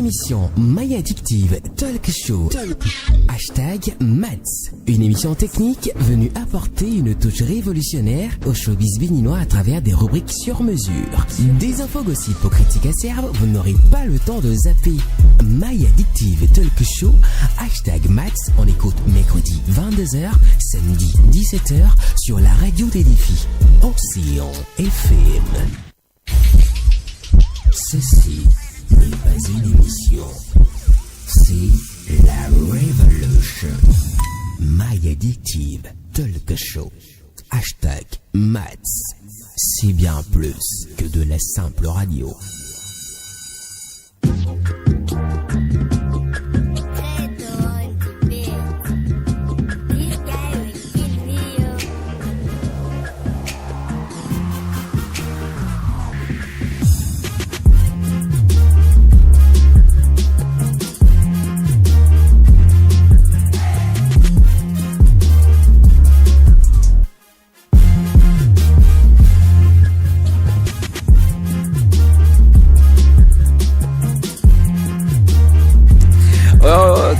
l'émission My Addictive Talk Show. Hashtag Mats. Une émission technique venue apporter une touche révolutionnaire au showbiz béninois à travers des rubriques sur mesure. Des infos gossip aux critiques acerbes, vous n'aurez pas le temps de zapper. My Addictive Talk Show. Hashtag Mats. On écoute mercredi 22h, samedi 17h sur la radio des défis. Océan FM. Ceci n'est pas une émission, c'est la Revolution. My Addictive Talk Show. Hashtag Mats. C'est bien plus que de la simple radio.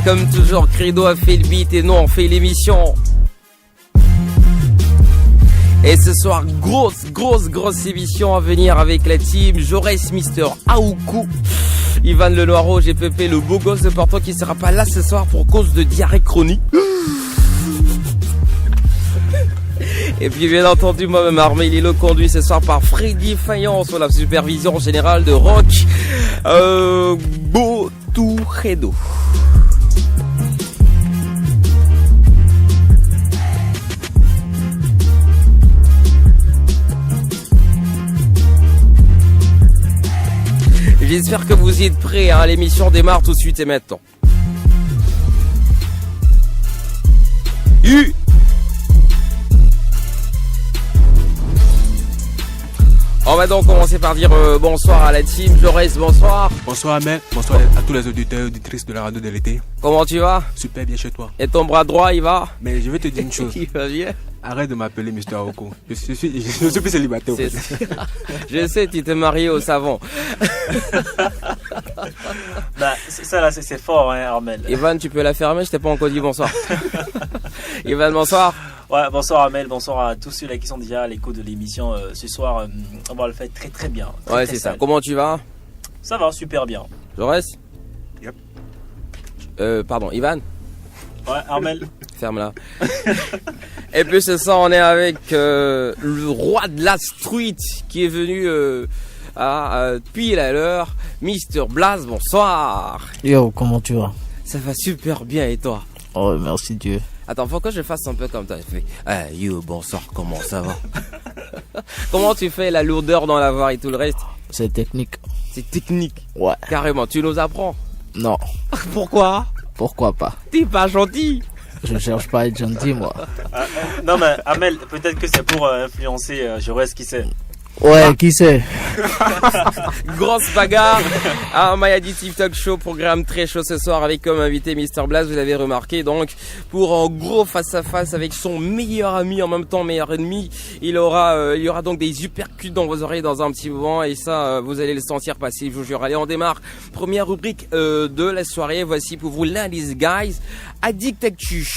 Comme toujours, Credo a fait le beat et nous on fait l'émission. Et ce soir, grosse émission à venir avec la team Jaurès, Mister Aoukou, Ivan le Noiro, GPP, le beau gosse de Porto qui sera pas là ce soir pour cause de diarrhée chronique. Et puis bien entendu, moi-même armé, il est conduit ce soir par Freddy Fayan sur la supervision générale de Rock Boturedo. J'espère que vous êtes prêts, hein. L'émission démarre tout de suite et maintenant. On va donc commencer par dire bonsoir à la team. Jaurès, bonsoir. Bonsoir Amel, bonsoir à tous les auditeurs et auditrices de la radio de l'été. Comment tu vas? Super bien chez toi. Et ton bras droit, il va? Mais je vais te dire une chose. Il va bien. Arrête de m'appeler Mister Oko. Je suis plus célibataire. Je sais, tu t'es marié au savon. Bah, ça là, c'est fort, hein, Armel. Ivan, tu peux la fermer, je t'ai pas encore dit bonsoir. Ivan, bonsoir. Ouais, bonsoir Armel, bonsoir à tous ceux-là qui sont déjà à l'écoute de l'émission. Ce soir, on va le faire très bien. Ouais, c'est ça. Comment tu vas? Ça va, super bien. Jaurès? Yep. Pardon, Ivan? Ouais, Armel. Ferme-la. Et puis ce soir, on est avec le roi de la street qui est venu pile à l'heure, Mister Blaze, bonsoir. Yo, comment tu vas? Ça va super bien et toi? Oh, merci Dieu. Attends, faut que je fasse un peu comme toi. Je fais, yo, bonsoir, comment ça va? Comment tu fais la lourdeur dans la voix et tout le reste? C'est technique. C'est technique? Ouais. Carrément, tu nous apprends? Non. Pourquoi? Pourquoi pas? T'es pas gentil? Je cherche pas à être gentil, moi. Non, mais Amel, peut-être que c'est pour influencer Jaurès, qui sait. Ouais, qui sait? Grosse bagarre à My Addictive Talk Show, programme très chaud ce soir avec comme invité Mister Blaze, vous l'avez remarqué, donc pour en gros face à face avec son meilleur ami, en même temps meilleur ennemi. Il y aura donc des uppercuts dans vos oreilles dans un petit moment et ça vous allez le sentir passer, je vous jure. Allez, on démarre. Première rubrique de la soirée, voici pour vous l'indice guys, Addict Actu.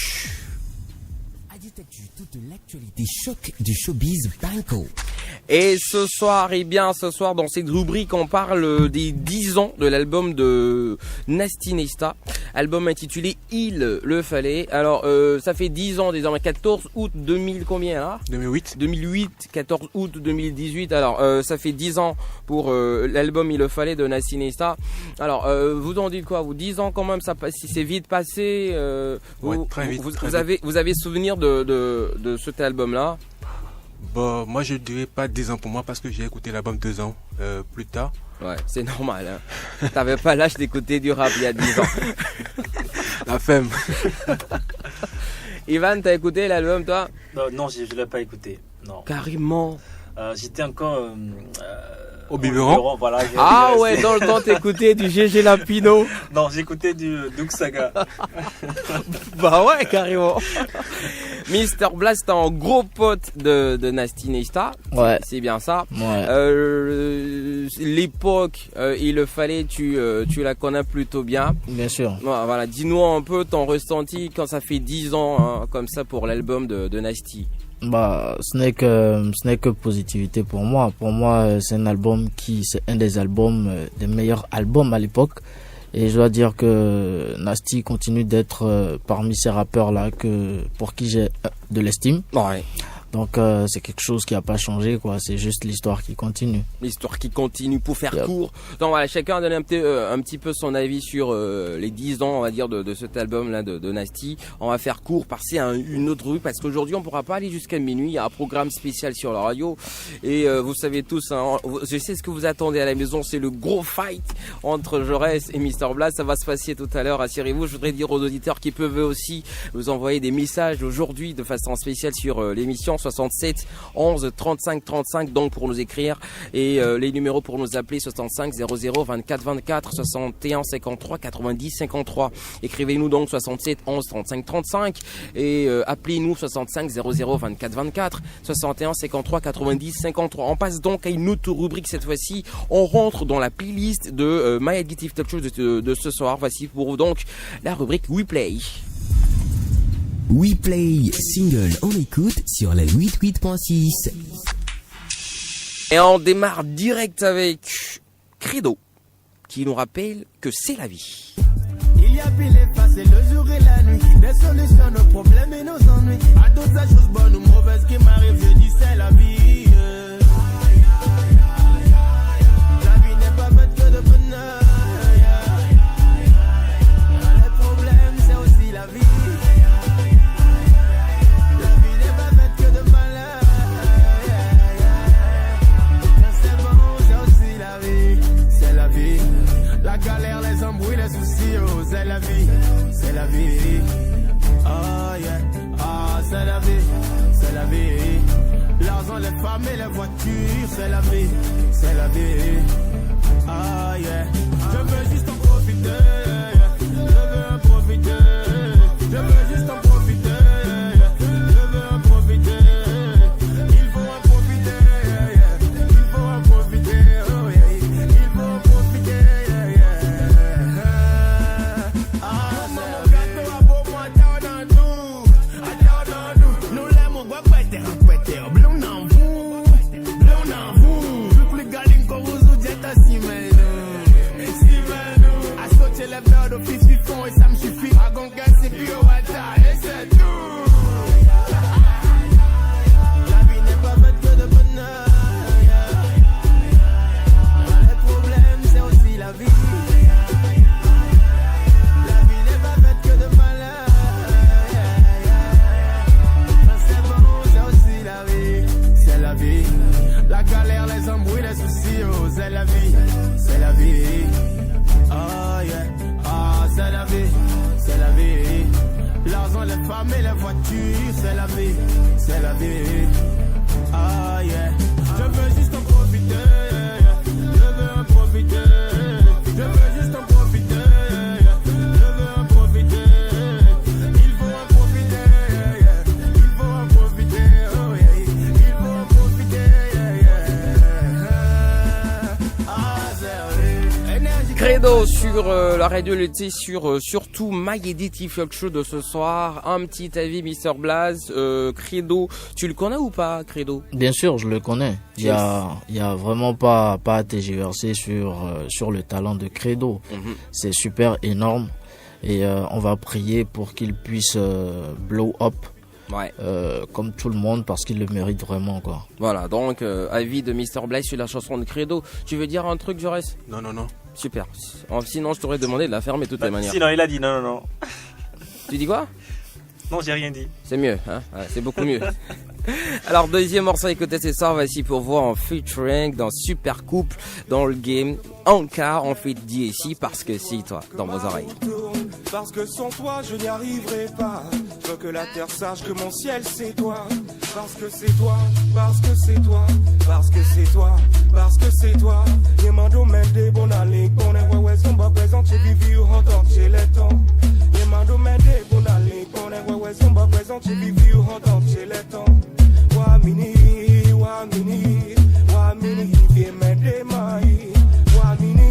Addict Actu, toute l'actualité choc du showbiz banco. Et ce soir, dans cette rubrique, on parle des 10 ans de l'album de Nasty Nesta. Album intitulé Il le fallait. Alors, ça fait 10 ans, désormais 14 août 2000, combien là? 2008, 14 août 2018. Alors, ça fait 10 ans pour l'album Il le fallait de Nasty Nesta. Alors, vous en dites quoi? Vous 10 ans quand même, ça passe, si c'est vite passé. Très vite. Vous avez souvenir de cet album-là? Bon, moi je dirais pas 10 ans pour moi parce que j'ai écouté l'album 2 ans plus tard. Ouais, c'est normal, hein. T'avais pas l'âge d'écouter du rap il y a 10 ans. La femme. Ivan, t'as écouté l'album toi? Non, je l'ai pas écouté. Non. Carrément. J'étais encore Au biberon. Voilà, Ah ouais, dans le temps t'écoutais du GG Lapino. Non, j'écoutais du Doug Saga. Bah ouais, carrément. Mr. Blast, un gros pote de Nasty Nesta. Ouais. C'est bien ça. Ouais. L'époque, il le fallait, tu la connais plutôt bien. Bien sûr. Voilà, dis-nous un peu ton ressenti quand ça fait 10 ans, hein, comme ça, pour l'album de Nasty. Bah, ce n'est que positivité pour moi. Pour moi, c'est un des albums, des meilleurs albums à l'époque. Et je dois dire que Nasty continue d'être parmi ces rappeurs là pour qui j'ai de l'estime. Ouais. Donc c'est quelque chose qui a pas changé quoi. C'est juste l'histoire qui continue. L'histoire qui continue pour faire court. Donc voilà, chacun a donné un petit peu son avis sur les 10 ans, on va dire, de cet album-là de Nasty. On va faire court, passer à une autre rue, parce qu'aujourd'hui on pourra pas aller jusqu'à minuit. Il y a un programme spécial sur la radio. Et vous savez tous, hein, je sais ce que vous attendez à la maison, c'est le gros fight entre Jaurès et Mr. Blast. Ça va se passer tout à l'heure, assurez-vous. Je voudrais dire aux auditeurs qui peuvent aussi vous envoyer des messages aujourd'hui de façon spéciale sur l'émission. 67 11 35 35 donc pour nous écrire, et les numéros pour nous appeler 65 00 24 24 61 53 90 53. Écrivez-nous donc 67 11 35 35 et appelez-nous 65 00 24 24 61 53 90 53. On passe donc à une autre rubrique cette fois-ci. On rentre dans la playlist de My Addictive Talk Show de ce soir. Voici pour vous donc la rubrique We Play. We Play single en écoute sur la 88.6. Et on démarre direct avec Credo, qui nous rappelle que c'est la vie. Il y a pile et face, le jour et la nuit, des solutions, nos problèmes et nos ennuis. À toutes les choses bonnes ou mauvaises qui m'arrivent, je dis c'est la vie. La vie n'est pas faite que de bonheur. Les problèmes, c'est aussi la vie. La galère, les embrouilles, les soucis, oh, c'est la vie, c'est la vie. Oh yeah, ah, c'est la vie, c'est la vie. L'argent, les femmes et les voitures, c'est la vie, c'est la vie. Ah yeah, je veux juste en profiter, je veux en profiter, je veux juste en profiter, je veux en profiter. Il faut en profiter, il faut en profiter, oh yeah, il faut en profiter. Et ça me suffit, à gonga c'est plus au hasard, et c'est tout. La vie n'est pas faite que de bonheur. Les problèmes c'est aussi la vie. La vie n'est pas faite que de malheur. Quand c'est bon c'est aussi la vie. C'est la vie. La galère, les embrouilles, les soucis, oh c'est la vie. C'est la vie. Oh yeah. C'est la vie, c'est la vie. L'argent, les femmes et les voitures, c'est la vie, c'est la vie. Ah yeah. Je veux juste en profiter, je veux en profiter, je veux juste en profiter, je veux en profiter. Il faut en profiter, il faut en profiter, oh yeah. Il faut en profiter, ah c'est énergie. Credo sur la radio l'été, sur surtout My Addictive Talk Show de ce soir. Un petit avis, Mr. Blaze. Credo, tu le connais ou pas, Credo? Bien sûr, je le connais. Il y a vraiment pas à tergiverser sur le talent de Credo. C'est super énorme et on va prier pour qu'il puisse blow up. Ouais. Comme tout le monde parce qu'il le mérite vraiment quoi. Voilà, donc avis de Mr. Blaze sur la chanson de Credo. Tu veux dire un truc, Jaurès? Non. Super. Sinon, je t'aurais demandé de la fermer de toutes les manières. Sinon, il a dit non. Tu dis quoi? Non, j'ai rien dit. C'est mieux, hein? Ouais, c'est beaucoup mieux. Alors, deuxième morceau à écouter ce soir, voici pour voir en featuring dans Super Couple dans le game. Encore, on fait DSI parce que c'est toi dans vos oreilles. Parce que sans toi, je n'y arriverai pas. veux que la terre sache que mon ciel c'est toi. Parce que c'est toi, parce que c'est toi, parce que c'est toi, parce que c'est toi. Yemando mende bon allez, qu'on est ouais son bas présent, j'ai vivi ou entendre chez les temps. Yemando mende bon allez, qu'on est ouais son bas présent, j'ai vivi ou entendre chez les temps. Wamini, wamini, wamini, viens m'aider maï. Wamini,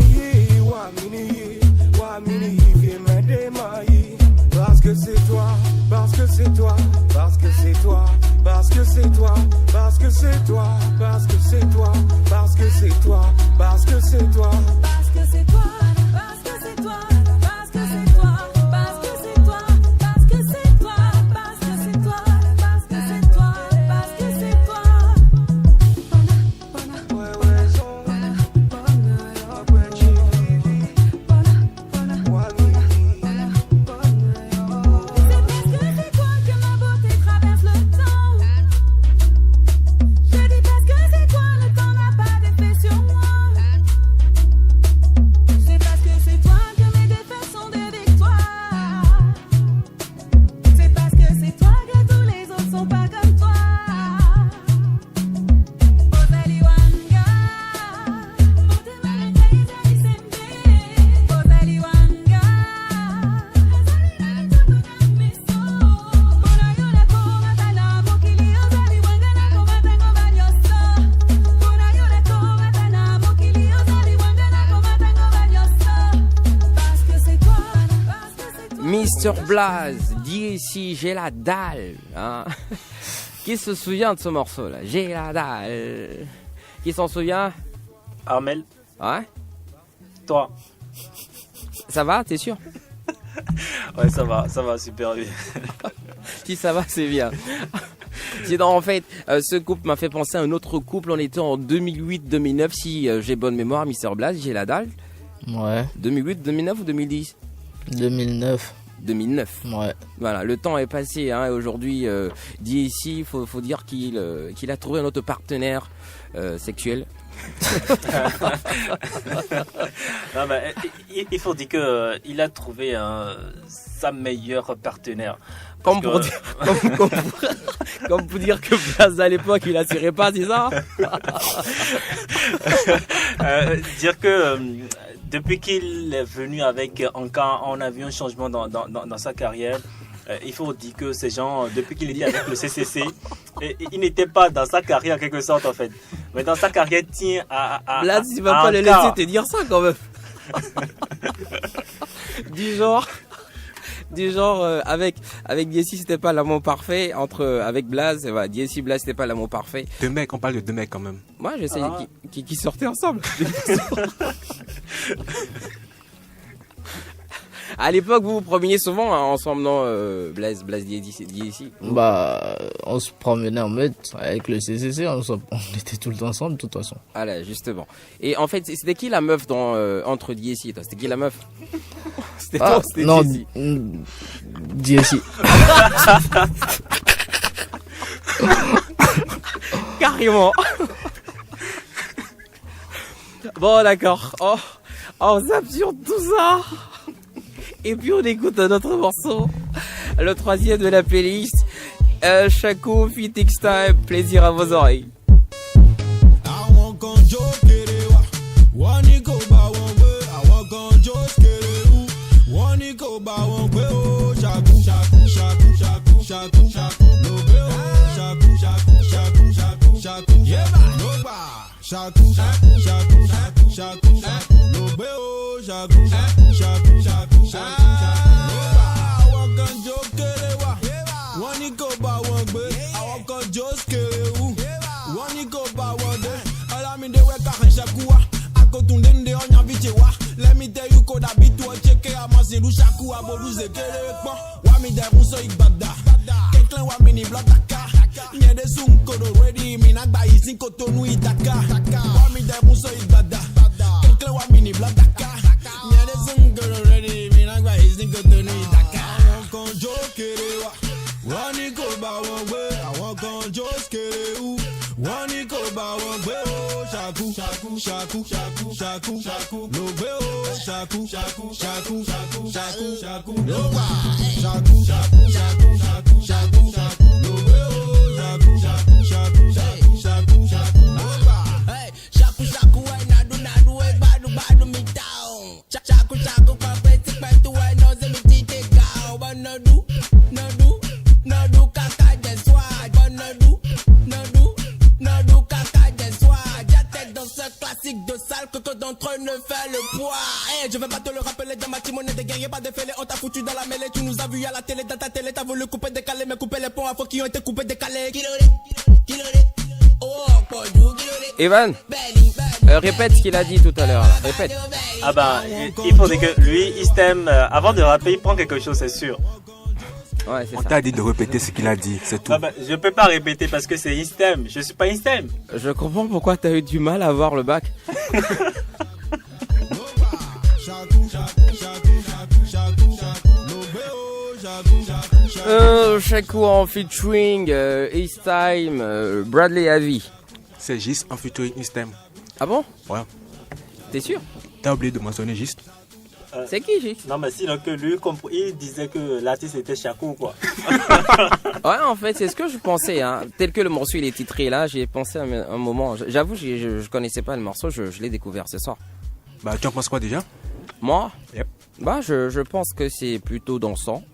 wamini, wamini, viens m'aider maï. Parce que c'est toi, parce que c'est toi, parce que c'est toi, parce que c'est toi, parce que c'est toi, parce que c'est toi, parce que c'est toi, parce que c'est toi, Parce que c'est toi, parce que c'est toi, parce que c'est toi, parce que c'est toi, parce que c'est toi, parce que c'est toi, parce que c'est toi, parce que c'est toi. ouais ouais son, après tu vivis, wamini. C'est parce que c'est toi que ma beauté traverse le temps. Je dis parce que c'est toi, le temps n'a pas d'effet sur moi. C'est parce que c'est toi que mes défaites sont des victoires. C'est parce que c'est toi que tous les autres sont pas comme toi. Ozaliwanga, Ozaliwanga, parce que c'est toi, parce que c'est toi. Mr. Blaze, DSC, j'ai la dalle. Hein. Qui se souvient de ce morceau là? J'ai la dalle. Qui s'en souvient? Armel, Ouais. toi. Ça va, t'es sûr? Ouais, ça va super bien. Si ça va, c'est bien. Sinon, en fait, ce couple m'a fait penser à un autre couple. On était en 2008-2009, si j'ai bonne mémoire, Mr. Blaze, j'ai la dalle. Ouais, 2008, 2009 ou 2010? 2009. 2009. Ouais. Voilà, le temps est passé. Hein, et aujourd'hui, DSC, faut dire qu'il a trouvé un autre partenaire sexuel. Non, mais, il faut dire que il a trouvé sa meilleure partenaire. Comme Parce pour, que- dire, comme pour dire que Blaze à l'époque il attirait pas, c'est ça? Dire que depuis qu'il est venu avec Anka, on a vu un changement dans sa carrière. Il faut dire que ces gens, depuis qu'il était avec le CCC, il n'était pas dans sa carrière en quelque sorte en fait. Mais dans sa carrière tient à Blaze, il va à pas le Anka. laisser te dire ça quand même. Du genre avec DSC c'était pas l'amour parfait, avec Blaze, voilà, DSC Blaze c'était pas l'amour parfait. Deux mecs, on parle de deux mecs quand même. Moi je sais Ah. qui sortaient ensemble. À l'époque vous promeniez souvent hein, ensemble, non? Blaze DSC. Bah, on se promenait en meute avec le CCC, on était tout le temps ensemble de toute façon. Ah là, justement. Et en fait, c'était qui la meuf entre DSC et toi? C'était qui la meuf? C'était toi ou c'était non, DSC? DSC. Carrément. Bon, d'accord. On zappe sur tout ça. Et puis on écoute un autre morceau. Le troisième de la playlist. Chaco, Fit X-Time. Plaisir à vos oreilles. I want gon' joke it, one go by one way. I want gon' joke it, one go by one way. Oh, shaku, shaku, shaku, shaku, shaku, shaku, no way. Oh, shaku, shaku, shaku, shaku, shaku, yeah, no ba. Shaku, shaku, shaku, shaku, shaku, shaku, no way. Oh, shaku, shaku, shaku, shaku, shaku, no ba. I want gon' joke it, one go by one way. I want gon' joke it, one go by one day. Alaminde weka hanshakua akotundende onyavichewa. Let me tell you koda bitu cheke amaziru shaku aboruze kelekpo. Wami de ruso igbada. Keklen wami ni blotaka. Nyede sunkodo ready minagba isinko tonu itaka. Wami de ruso igbada. Keklen wami ni blotaka. Nyede sunkodo ready minagba isinko tonu itaka. I want control kerewa. One go by one way. I want control kerewa. One go by one way. Oh, shaku, shaku, shaku. shaku, shaku, shaku, shaku, no beo, shaku, shaku, shaku, shaku, shaku, shaku, no ba, shaku, shaku, shaku, shaku, shaku, shaku, no beo, shaku, shaku, shaku, shaku, shaku, shaku, no ba. Hey, shaku shaku, I nadu, I badu me down. Shaku shaku, peti, I know ze me tite cow, but no do, kaka de swag, but no do, kaka de swag. Ya tête dans ce classique de salle que d'entre eux ne fait le poids. Hey, je vais pas te le rappeler dans ma team, on est des guerriers, pas des fêlés, on t'a foutu dans la mêlée, tu nous as vu à la télé, dans ta télé, t'as voulu couper, décaler, mais couper les ponts à faux qui ont été coupés, décalés. Kiloré, oh, podou, kiloré. Evan, répète ce qu'il a dit tout à l'heure. Répète. Ah bah, il faudrait que lui, Istem, avant de rapper, il prend quelque chose, c'est sûr. Ouais, c'est On ça. t'a dit de répéter ce qu'il a dit, c'est tout. Ah bah, je peux pas répéter parce que c'est Istem, je suis pas Istem. Je comprends pourquoi t'as eu du mal à avoir le bac. Shaku en featuring East Time, Bradley Avi. C'est juste en featuring Istem. Ah bon? Ouais. T'es sûr? T'as oublié de mentionner juste. C'est qui, Gis? Non mais sinon que lui, il disait que l'artiste était Shaku quoi. Ouais, en fait, c'est ce que je pensais. Hein. Tel que le morceau il est titré là, j'ai pensé un moment. J'avoue, je connaissais pas le morceau, je l'ai découvert ce soir. Bah, tu en penses quoi déjà? Moi? Yep. Bah, je pense que c'est plutôt dansant.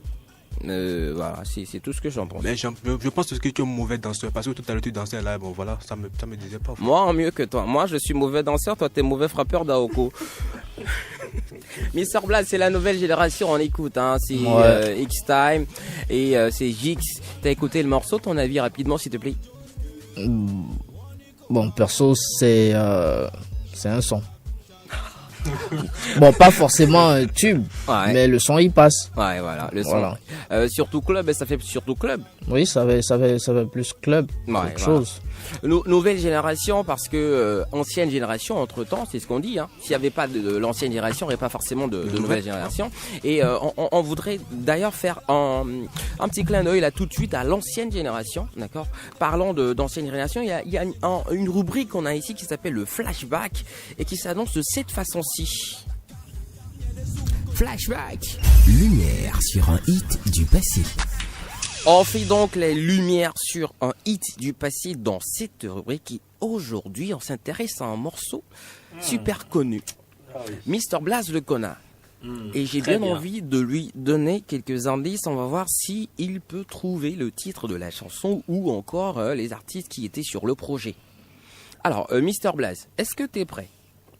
Voilà, c'est tout ce que j'en pense. Mais je pense que tu es un mauvais danseur. Parce que tout à l'heure tu dansais là, bon voilà, ça me disait pas. Moi, en mieux que toi. Moi, je suis mauvais danseur, toi, t'es mauvais frappeur d'Aoko. Mr. Blaze, c'est la nouvelle génération, on écoute. Hein. C'est X-Time et c'est Jix. T'as écouté le morceau, ton avis rapidement, s'il te plaît? Bon, perso, c'est un son. Bon, pas forcément un tube, mais le son il passe. Ouais, voilà, le son. Voilà. Surtout club, ça fait surtout club. Oui, ça va plus club, autre chose. Nouvelle génération, parce que ancienne génération, entre temps, c'est ce qu'on dit. Hein. S'il n'y avait pas de l'ancienne génération, il n'y aurait pas forcément de nouvelle génération. Et on voudrait d'ailleurs faire un petit clin d'œil là tout de suite à l'ancienne génération, d'accord. Parlant d'ancienne génération, il y a une rubrique qu'on a ici qui s'appelle le flashback et qui s'annonce de cette façon-ci. Flashback. Lumière sur un hit du passé. On fait donc les lumières sur un hit du passé dans cette rubrique et aujourd'hui on s'intéresse à un morceau super connu. Mr. Blaze le connaît. Et j'ai bien envie de lui donner quelques indices. On va voir si il peut trouver le titre de la chanson ou encore les artistes qui étaient sur le projet. Alors, Mr. Blaze, est-ce que tu es prêt?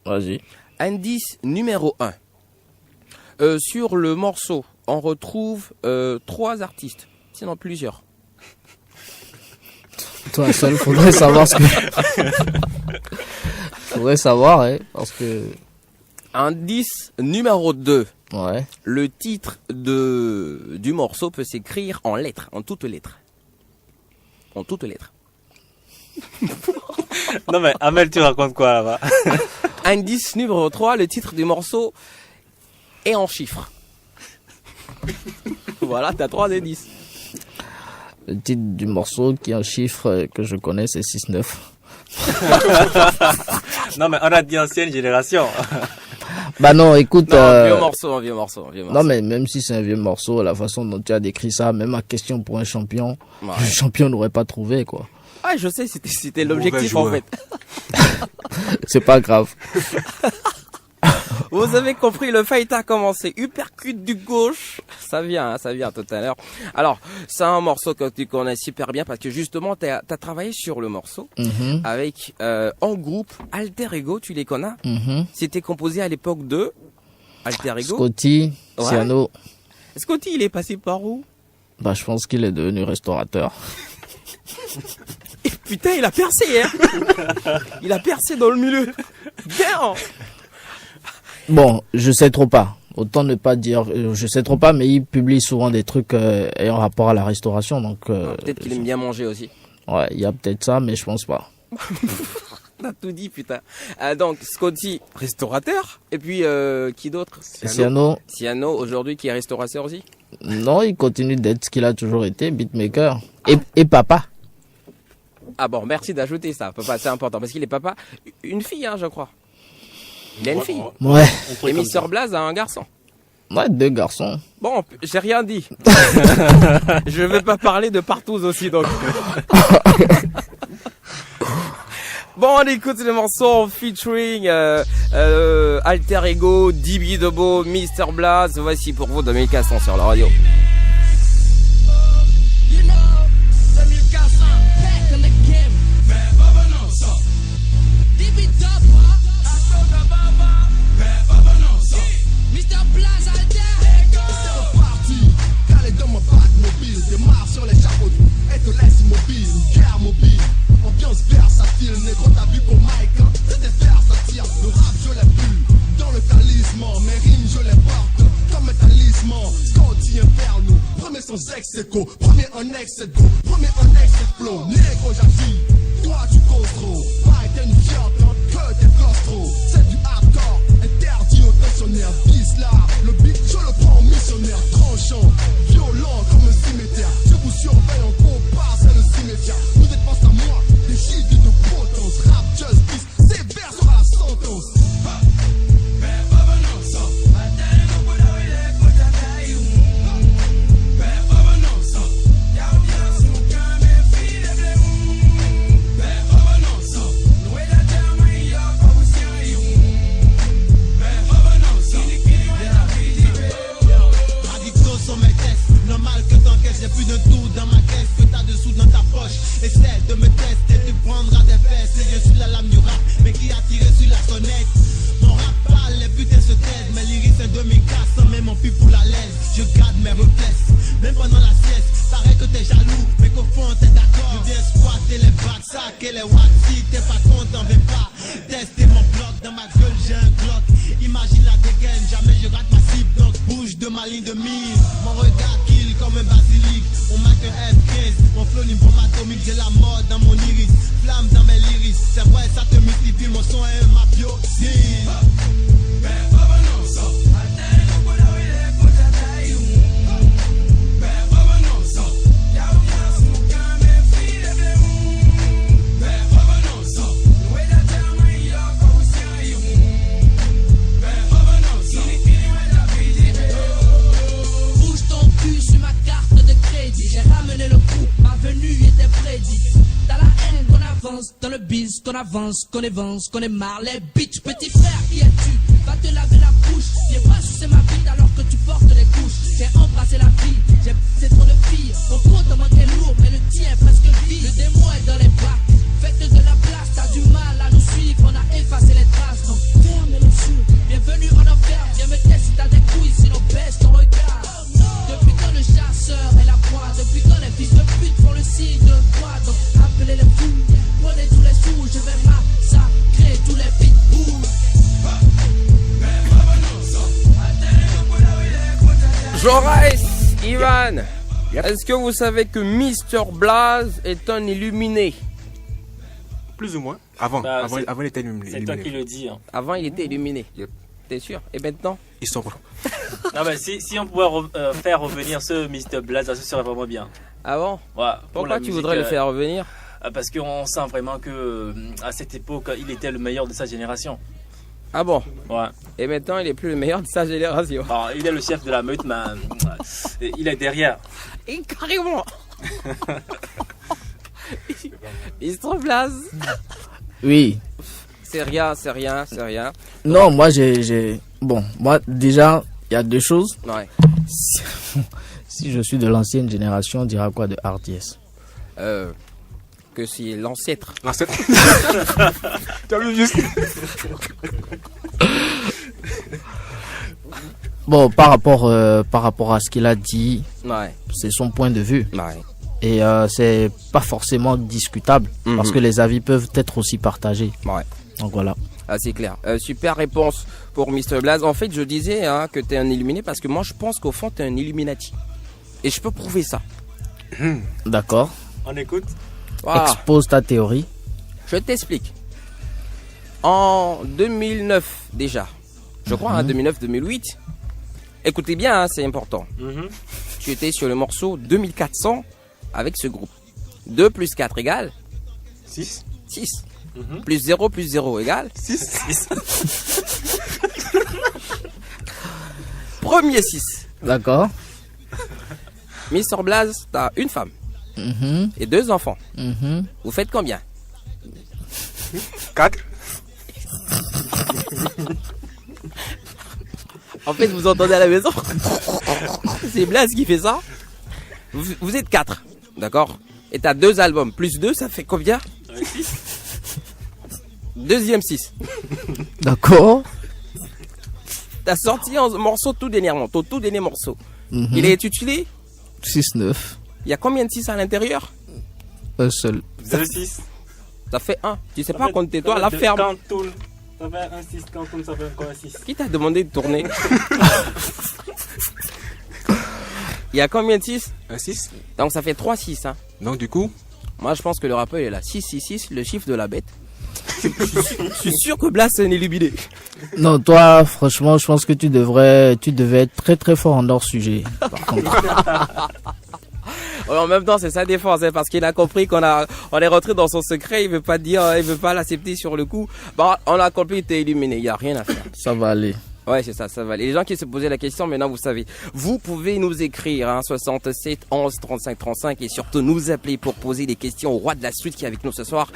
Vas-y. Indice numéro 1. Sur le morceau, on retrouve 3 artistes, sinon plusieurs. Toi seul, faudrait savoir ce que... faudrait savoir, hein, parce que... Indice numéro 2. Ouais. Le titre du morceau peut s'écrire en lettres, en toutes lettres. En toutes lettres. Non mais Amel, tu racontes quoi là-bas? Indice numéro 3, le titre du morceau est en chiffres. Voilà, t'as 3 indices. Le titre du morceau qui est un chiffre que je connais, c'est 6-9. Non mais on a dit ancienne génération. Bah non, écoute... Non, un vieux morceau. Non mais même si c'est un vieux morceau, la façon dont tu as décrit ça, même ma question pour un champion, le champion n'aurait pas trouvé quoi. Ah, je sais, c'était l'objectif en fait. C'est pas grave. Vous avez compris, le fight a commencé. Uppercut du gauche. Ça vient tout à l'heure. Alors, c'est un morceau que tu connais super bien parce que justement, t'as travaillé sur le morceau avec en groupe Alter Ego, tu les connais? C'était composé à l'époque de Alter Ego. Scotty, Ciano. Scotty, il est passé par où? Bah, je pense qu'il est devenu restaurateur. Et putain, il a percé, hein. Il a percé dans le milieu. Bien. Bon, je sais trop pas. Autant ne pas dire, je sais trop pas, mais il publie souvent des trucs ayant rapport à la restauration, donc. Peut-être qu'il aime bien manger aussi. Ouais, il y a peut-être ça, mais je pense pas. T'as tout dit, putain. Donc Scotty, restaurateur, et puis qui d'autre? Ciano. Ciano, aujourd'hui qui est restaurateur aussi. Non, il continue d'être ce qu'il a toujours été, beatmaker. Et papa. Ah bon, merci d'ajouter ça, papa, c'est important parce qu'il est papa. Une fille, hein, je crois. Il a une fille. Ouais. Un truc Et comme Mr. ça. Blaze a un garçon. Ouais, 2 garçons. Bon, j'ai rien dit. Je vais pas parler de partout aussi, donc. Bon, on écoute le morceau featuring Alter Ego, DB Dobo, Mr. Blaze. Voici pour vous 2004 sur la radio. You know, 2004, back in the game. DB Double, Mr. Blaze Alter. C'est reparti, calé dans ma batte mobile, démarre sur les chapeaux et te laisse immobile, guerre mobile, ambiance versatile, négro t'as vu pour Mike, hein, c'était versatile, le rap je l'ai plus, dans le talisman, mes rimes je les porte, comme un talisman, Scotty Inferno, premier sans ex-écho, premier en ex-égo, premier en ex-flow, négro j'agis, toi tu causes trop, pas été une fiante, hein, que t'es claustro, c'est du hardcore, interdit au tensionnaire, vise là, le beat je le prends en missionnaire, tranchant, violent comme un cimetière, je vous surveille en gros pas, c'est le cimetière, vous êtes face à moi, des chiffres de potence, rap justice, sévère sera la sentence. Addicto sur mes tests, normal que t'encaisses, j'ai plus de tout dans ma caisse, que t'as dessous dans ta poche. Essaie de me tester, tu prendras des fesses. Et je suis la lame du rap, mais qui a tiré sur la sonnette. Mon rap parle, les putains se taisent, mes lyrics c'est 2004, sans même mon pour la laisse. Je garde mes reflexes, même pendant la sieste. Paraît que t'es jaloux, mais qu'au fond t'es d'accord. Je viens squatter les bacs, sacs et les watts. Si t'es pas content, viens pas tester mon bloc. Dans ma gueule j'ai un Glock. Imagine la dégaine, jamais je rate ma cible. Donc bouge de ma ligne de mire. Mon regard kill comme un basilic. On marque un F15, mon flow une bombe atomique. J'ai la mort dans mon iris, flamme dans mes lyrics. C'est vrai, ça te multiplie, mon son est un mafiosi. Bouge ton cul sur ma carte de crédit. J'ai ramené le coup, ma venue était prédite. T'as la haine qu'on avance, dans le biz qu'on avance, qu'on évance, qu'on est marre. Les bitches, petit frère, qui es-tu? Va te laver la bouche. Viens pas sucer ma bite alors que tu portes les couches. J'ai embrassé la vie, j'ai c'est trop de filles. Mon compte en manque est lourd, mais le tien est presque vide. Le démon est dans les bacs, faites de la place. T'as du mal à nous suivre, on a effacé les traces. Donc ferme les yeux, bienvenue en enfer. Viens me tester si t'as des couilles, sinon baisse ton regard. Depuis quand le chasseur est la proie, depuis quand les fils de pute font le signe de croix. Donc appelez les fous, prenez tous les sous, je vais massacrer tous les pitbulls. Joris, Ivan, est-ce que vous savez que Mr. Blaze est un illuminé? Plus ou moins. Avant, Bah, avant il était illuminé. C'est toi qui le dis. Hein. Avant, il était illuminé. Yep. T'es sûr? Et maintenant? Ils sont bons. Non, mais si on pouvait faire revenir ce Mr. Blaze, ça serait vraiment bien. Avant? Ouais, pour Pourquoi la tu musique, voudrais le faire revenir? Parce qu'on sent vraiment que à cette époque, il était le meilleur de sa génération. Ah bon? Ouais. Et maintenant, il est plus le meilleur de sa génération. Alors, il est le chef de la meute, mais il est derrière. Et carrément! Mr. Blaze? Oui. C'est rien, c'est rien, c'est rien. Non, moi Bon, moi déjà, il y a 2 choses. Ouais. Si je suis de l'ancienne génération, on dira quoi de Hardies? Que c'est l'ancêtre. L'ancêtre. T'as vu juste. Bon, par rapport à ce qu'il a dit, Ouais. c'est son point de vue. Ouais. Et c'est pas forcément discutable, parce que les avis peuvent être aussi partagés. Ouais. Donc voilà. Ah, c'est clair. Super réponse pour Mr. Blaze. En fait, je disais hein, que t'es un illuminé parce que moi, je pense qu'au fond, t'es un Illuminati. Et je peux prouver ça. D'accord. On écoute. Voilà. Expose ta théorie. Je t'explique. En 2009 déjà, je crois, 2009-2008. Écoutez bien, hein, c'est important. Tu étais sur le morceau 2400 avec ce groupe. 2 plus 4 égale 6. 6. Plus 0 égale 6. Premier 6. D'accord. Mister Blaze, t'as une femme Mhm, et 2 enfants. mhm. Vous faites combien? 4. En fait, vous entendez à la maison? C'est Blaze qui fait ça. Vous êtes 4, d'accord? Et t'as 2 albums. Plus 2, ça fait combien? 6. Deuxième 6. D'accord. T'as sorti un morceau tout dernièrement, ton tout dernier morceau. Mhm. Il est intitulé, 6-9. il y a combien de 6 à l'intérieur? Un seul. 0,6. Ça fait 1. Tu sais pas compter toi, la ferme. Quand tourne, ça fait un 6. Quand tourne, ça fait encore un 6. Qui t'a demandé de tourner? Il y a combien de 6? Un 6. Donc ça fait 3 6. Hein. Donc du coup, Moi je pense que le rappeur il est là. 6, le chiffre de la bête. Je suis sûr que Blas est un illuminé. Non, toi, franchement, je pense que tu devais être très très fort en hors sujet. Par contre. En même temps, c'est sa défense, hein, parce qu'il a compris on est rentré dans son secret, il veut pas dire, il veut pas l'accepter sur le coup. Bah, on a compris, t'es illuminé, il y a rien à faire. Ça va aller. Ouais, c'est ça, ça va aller. Les gens qui se posaient la question, maintenant vous savez. Vous pouvez nous écrire, 67 11 35 35 et surtout nous appeler pour poser des questions au roi de la street qui est avec nous ce soir.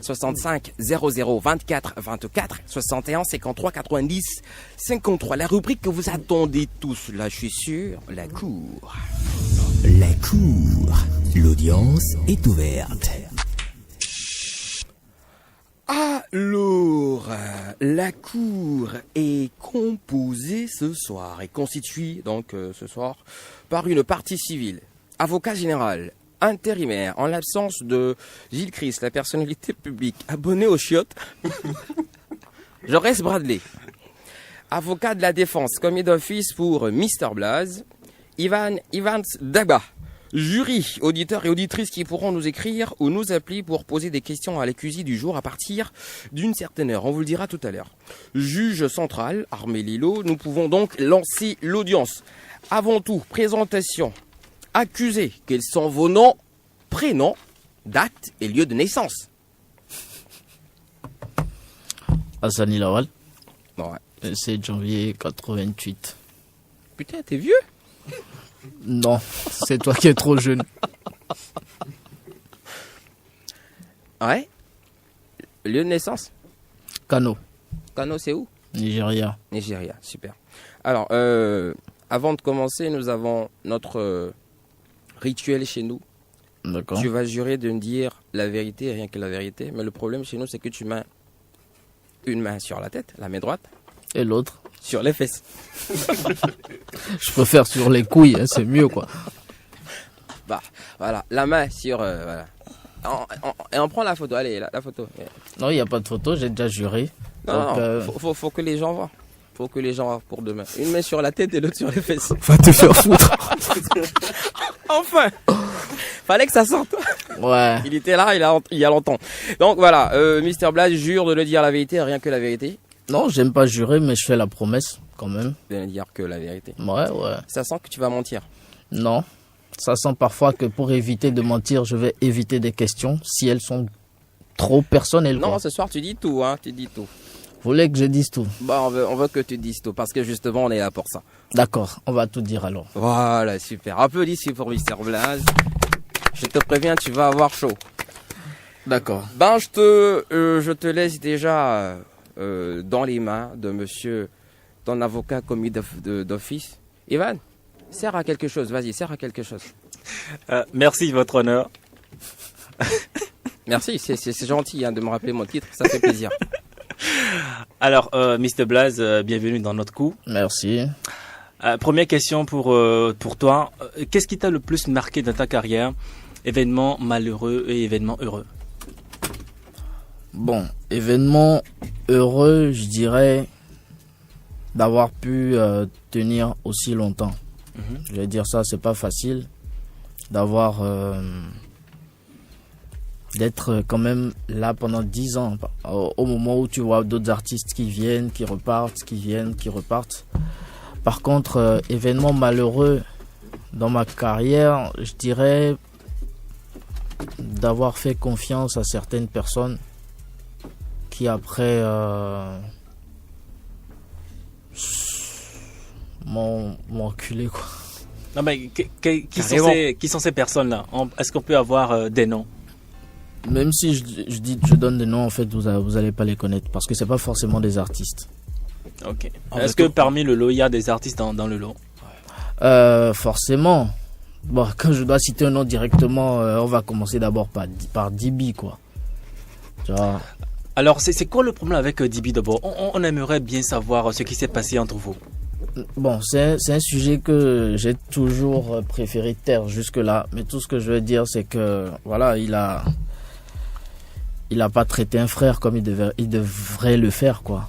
65 00 24 24 61 53 90 53. La rubrique que vous attendez tous, là, je suis sûr, la cour. La cour. L'audience est ouverte. Alors, la cour est composée ce soir, est constituée donc ce soir par une partie civile, avocat général, intérimaire, en l'absence de Gilles Christ, la personnalité publique, abonné aux chiottes, Jaurès Bradley, avocat de la défense, commis d'office pour Mister Blaze, Evans Dagba. Jury, auditeurs et auditrices qui pourront nous écrire ou nous appeler pour poser des questions à l'accusé du jour à partir d'une certaine heure. On vous le dira tout à l'heure. Juge central, Armé Lilo, nous pouvons donc lancer l'audience. Avant tout, présentation. Accusé, quels sont vos noms, prénoms, date et lieu de naissance? Hassani Lawal, Ouais. le 7 janvier 88. Putain, t'es vieux? Non, c'est toi qui es trop jeune. Ouais. Lieu de naissance? Kano, Kano, c'est où? Nigeria. Nigeria, super. Alors, avant de commencer, nous avons notre rituel chez nous. D'accord. Tu vas jurer de me dire la vérité, rien que la vérité. Mais le problème chez nous, c'est que tu mets une main sur la tête, la main droite, Et l'autre? sur les fesses. Je préfère sur les couilles, hein, c'est mieux quoi. Bah, voilà, la main sur... voilà. Et on prend la photo, allez, la photo. Non, il n'y a pas de photo, j'ai déjà juré. Non, Donc, non, faut que les gens voient. Faut que les gens voient pour demain. Une main sur la tête et l'autre sur les fesses. Va te faire foutre. Enfin fallait que ça sorte. Ouais. Il était là, il y a longtemps. Donc voilà, Mister Blaze jure de ne dire la vérité, rien que la vérité. Non, j'aime pas jurer, mais je fais la promesse quand même. De ne dire que la vérité. Ouais, ouais. Ça sent que tu vas mentir. Non. Ça sent parfois que pour éviter de mentir, je vais éviter des questions si elles sont trop personnelles. Non, Quoi. ce soir tu dis tout, hein, tu dis tout. Vous voulez que je dise tout? Bah, on veut que tu dises tout, parce que justement, on est là pour ça. D'accord, on va tout dire alors. Voilà, super. Applaudissements pour Mister Blaze. Je te préviens, tu vas avoir chaud. D'accord. Ben, je te laisse déjà dans les mains de monsieur, ton avocat commis d'office. Ivan, sers à quelque chose, vas-y, sers à quelque chose. Merci, votre honneur. Merci, c'est gentil hein, de me rappeler mon titre, ça fait plaisir. Alors, Mr. Blaze, bienvenue dans notre coup. Merci. Première question pour toi. Qu'est-ce qui t'a le plus marqué dans ta carrière? Événements malheureux et événements heureux. Bon, événement heureux, je dirais d'avoir pu tenir aussi longtemps. Je vais dire ça, c'est pas facile d'avoir d'être quand même là pendant 10 ans au moment où tu vois d'autres artistes qui viennent, qui repartent, qui viennent, qui repartent. Par contre, événement malheureux dans ma carrière, je dirais d'avoir fait confiance à certaines personnes qui après m'ont enculé, quoi. Non, mais qui sont ces personnes-là? Est-ce qu'on peut avoir des noms? Même si je donne des noms, en fait, vous allez pas les connaître parce que c'est pas forcément des artistes. Ok. Est-ce que parmi le lot, il y a des artistes dans le lot? Forcément. Bon, quand je dois citer un nom directement, on va commencer d'abord par Dibi, quoi. Tu vois. Alors, c'est quoi le problème avec Dibi d'abord? On aimerait bien savoir ce qui s'est passé entre vous. Bon, c'est un sujet que j'ai toujours préféré taire jusque-là. Mais tout ce que je veux dire, c'est que, voilà, il a pas traité un frère comme il devrait le faire, quoi.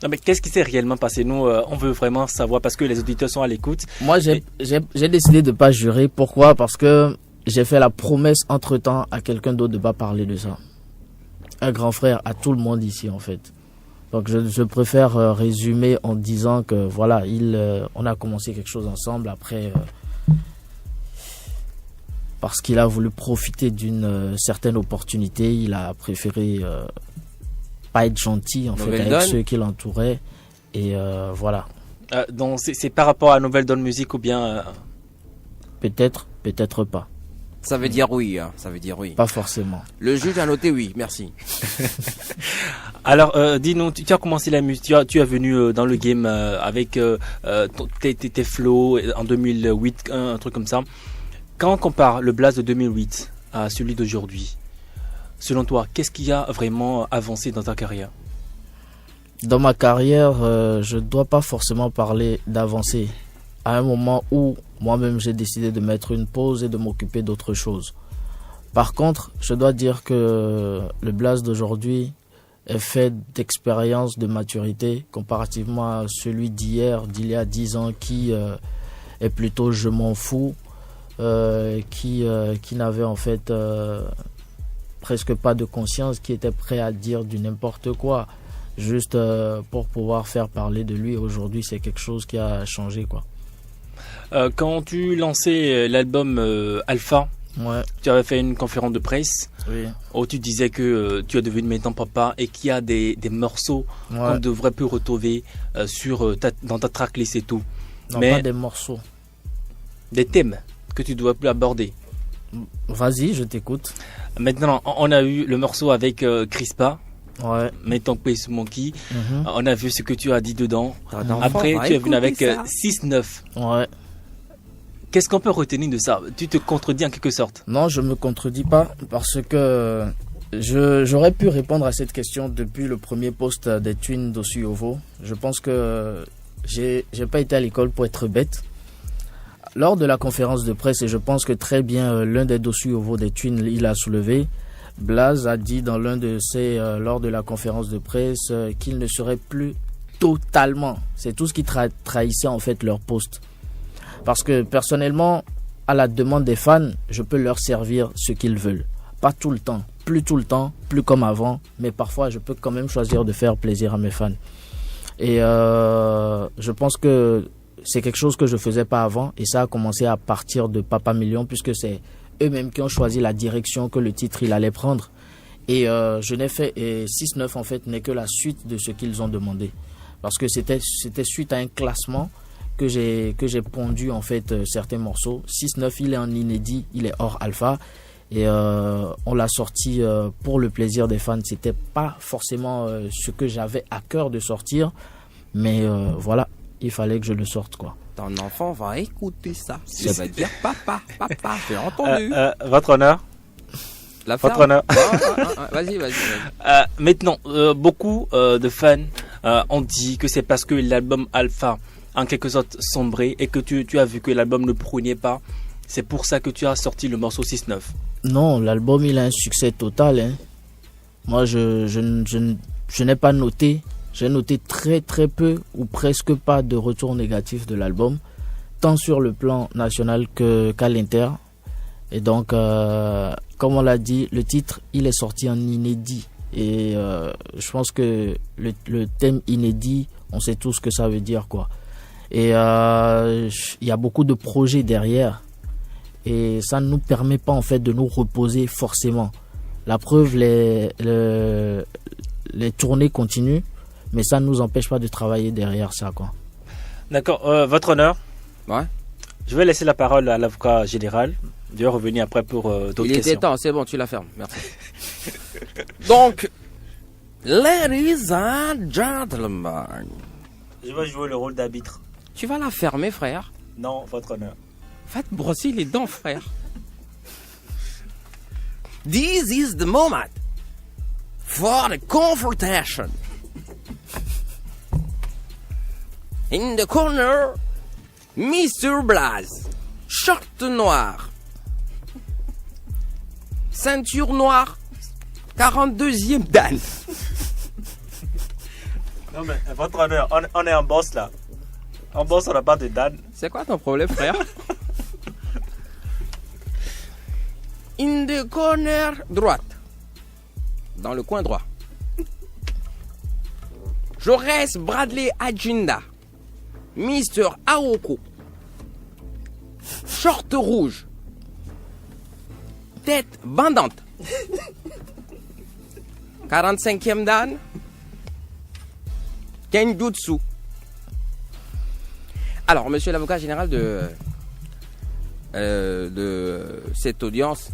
Non, mais qu'est-ce qui s'est réellement passé? Nous, on veut vraiment savoir parce que les auditeurs sont à l'écoute. Moi, j'ai décidé de pas jurer. Pourquoi? Parce que j'ai fait la promesse entre-temps à quelqu'un d'autre de pas parler de ça. Un grand frère à tout le monde ici, en fait. Donc, je préfère résumer en disant que, voilà, on a commencé quelque chose ensemble. Après, parce qu'il a voulu profiter d'une certaine opportunité, il a préféré pas être gentil, en fait, avec ceux qui l'entouraient. Et voilà. Donc, c'est par rapport à Nouvelle Donne Musique ou bien... Peut-être pas. Ça veut dire oui, hein. Ça veut dire oui. Pas forcément. Le juge a noté oui, merci. Alors, dis-nous, tu as commencé la musique, tu es venu dans le game avec tes flows en 2008, un truc comme ça. Quand on compare le Blaze de 2008 à celui d'aujourd'hui, selon toi, qu'est-ce qui a vraiment avancé dans ta carrière? Dans ma carrière, je ne dois pas forcément parler d'avancée. À un moment où moi-même j'ai décidé de mettre une pause et de m'occuper d'autre chose. Par contre, je dois dire que le Blaze d'aujourd'hui est fait d'expérience, de maturité, comparativement à celui d'il y a 10 ans qui est plutôt je m'en fous, qui n'avait en fait presque pas de conscience, qui était prêt à dire du n'importe quoi, juste pour pouvoir faire parler de lui. Aujourd'hui, c'est quelque chose qui a changé, quoi. Quand tu lançais l'album Alpha, ouais, tu avais fait une conférence de presse, oui, où tu disais que tu es devenu maintenant papa et qu'il y a des morceaux, ouais, qu'on devrait plus retrouver dans ta tracklist et tout. Non, mais pas des morceaux. Des thèmes que tu dois plus aborder. Vas-y, je t'écoute. Maintenant, on a eu le morceau avec Crispa. Ouais. Mettons Space Monkey. On a vu ce que tu as dit dedans. Après, tu es venu avec 6-9. Ouais. Qu'est-ce qu'on peut retenir de ça? Tu te contredis en quelque sorte. Non, je me contredis pas parce que j'aurais pu répondre à cette question depuis le premier post des Twins d'Ossu Ovo. Je pense que j'ai pas été à l'école pour être bête. Lors de la conférence de presse, et je pense que très bien l'un des Dossu Ovo des Twins, il a soulevé, Blaze a dit dans l'un de ses lors de la conférence de presse qu'il ne serait plus totalement. C'est tout ce qui trahissait en fait leur poste. Parce que personnellement, à la demande des fans, je peux leur servir ce qu'ils veulent. Pas tout le temps, plus comme avant, mais parfois je peux quand même choisir de faire plaisir à mes fans. Et je pense que c'est quelque chose que je faisais pas avant, et ça a commencé à partir de Papa Million, puisque c'est eux-mêmes qui ont choisi la direction que le titre il allait prendre. Et je n'ai fait, et 6-9 en fait n'est que la suite de ce qu'ils ont demandé. Parce que c'était suite à un classement que j'ai pondu en fait certains morceaux. 6-9 il est en inédit, il est hors alpha. Et on l'a sorti pour le plaisir des fans. C'était pas forcément ce que j'avais à cœur de sortir. Mais voilà, il fallait que je le sorte, quoi. Ton enfant va écouter ça. Il va dire papa, j'ai entendu. Votre honneur. Votre honneur. Vas-y. Maintenant, beaucoup de fans ont dit que c'est parce que l'album Alpha en quelque sorte sombré et que tu as vu que l'album ne prônait pas. C'est pour ça que tu as sorti le morceau 6-9. Non, l'album il a un succès total. Hein. Moi, je n'ai pas noté. J'ai noté très très peu ou presque pas de retour négatif de l'album, tant sur le plan national qu'à l'inter. Et donc, comme on l'a dit, le titre il est sorti en inédit. Et je pense que le thème inédit, on sait tous ce que ça veut dire, quoi. Et il y a beaucoup de projets derrière. Et ça ne nous les tournées continuent, mais ça ne nous empêche pas de travailler derrière ça, quoi. D'accord. Votre honneur. Ouais. Je vais laisser la parole à l'avocat général. Je vais revenir après pour d'autres Il questions. était temps, c'est bon, tu la fermes. Merci. Donc, ladies and gentlemen, Je vais jouer le rôle d'arbitre. tu vas la fermer, frère. Non, votre honneur. Va te brosser les dents, frère. This is the moment for the confrontation. In the corner, Mr. Blaze, short noir, ceinture noire, 42e dan. Non mais votre honneur, on est en boss là. En boss, on n'a pas de Dan. C'est quoi ton problème, frère? In the corner droite. Dans le coin droit. Jaurès Bradley Agenda. Mr. Aoko. Short rouge. Tête bandante. 45e dan. Kenjutsu. Alors, monsieur l'avocat général de cette audience,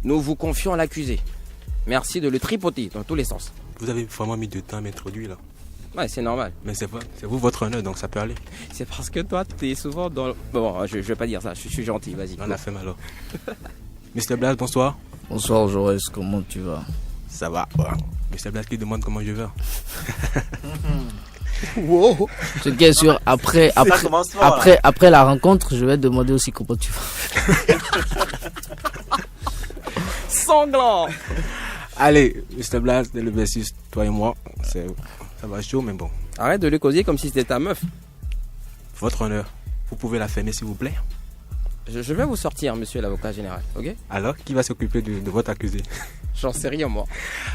nous vous confions l'accusé. Merci de le tripoter dans tous les sens. Vous avez vraiment mis du temps à m'introduire là. Ouais, c'est normal. Mais c'est vous votre honneur, donc ça peut aller. C'est parce que toi, t'es souvent dans... Bon, je vais pas dire ça, je suis gentil, vas-y. On a fait mal alors. Mr. Blaze, bonsoir. Bonsoir Jaurès, comment tu vas? Ça va. Ouais. Mr. Blaze qui demande comment je vais. Wow. Ce qui est sûr, après la rencontre, je vais te demander aussi comment tu vas. Sanglant. Allez, Mr. Blaze, dès le versus, toi et moi, ça va chaud, mais bon. Arrête de le causer comme si c'était ta meuf. Votre honneur, vous pouvez la fermer s'il vous plaît. Je vais vous sortir, monsieur l'avocat général, ok? Alors, qui va s'occuper de votre accusé? J'en sais rien, moi.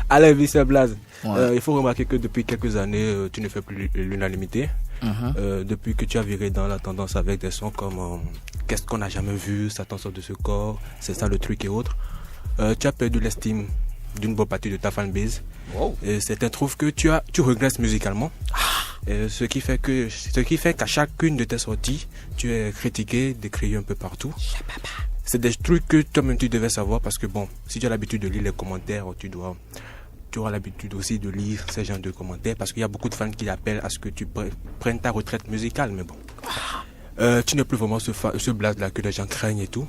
Allez, Mr. Blaze, Ouais. il faut remarquer que depuis quelques années, tu ne fais plus l'unanimité. Depuis que tu as viré dans la tendance avec des sons comme Qu'est-ce qu'on n'a jamais vu, Satan sort de ce corps, c'est ça le truc et autres. Tu as perdu l'estime d'une bonne partie de ta fanbase. Wow. Et certains trouvent que tu regresses musicalement. Ce qui fait qu'à chacune de tes sorties, tu es critiqué, décrié un peu partout. C'est des trucs que toi-même tu devais savoir parce que bon, si tu as l'habitude de lire les commentaires, tu auras l'habitude aussi de lire ces genres de commentaires parce qu'il y a beaucoup de fans qui appellent à ce que tu prennes ta retraite musicale, mais bon. Tu n'es plus vraiment ce Blaze là que les gens craignent et tout.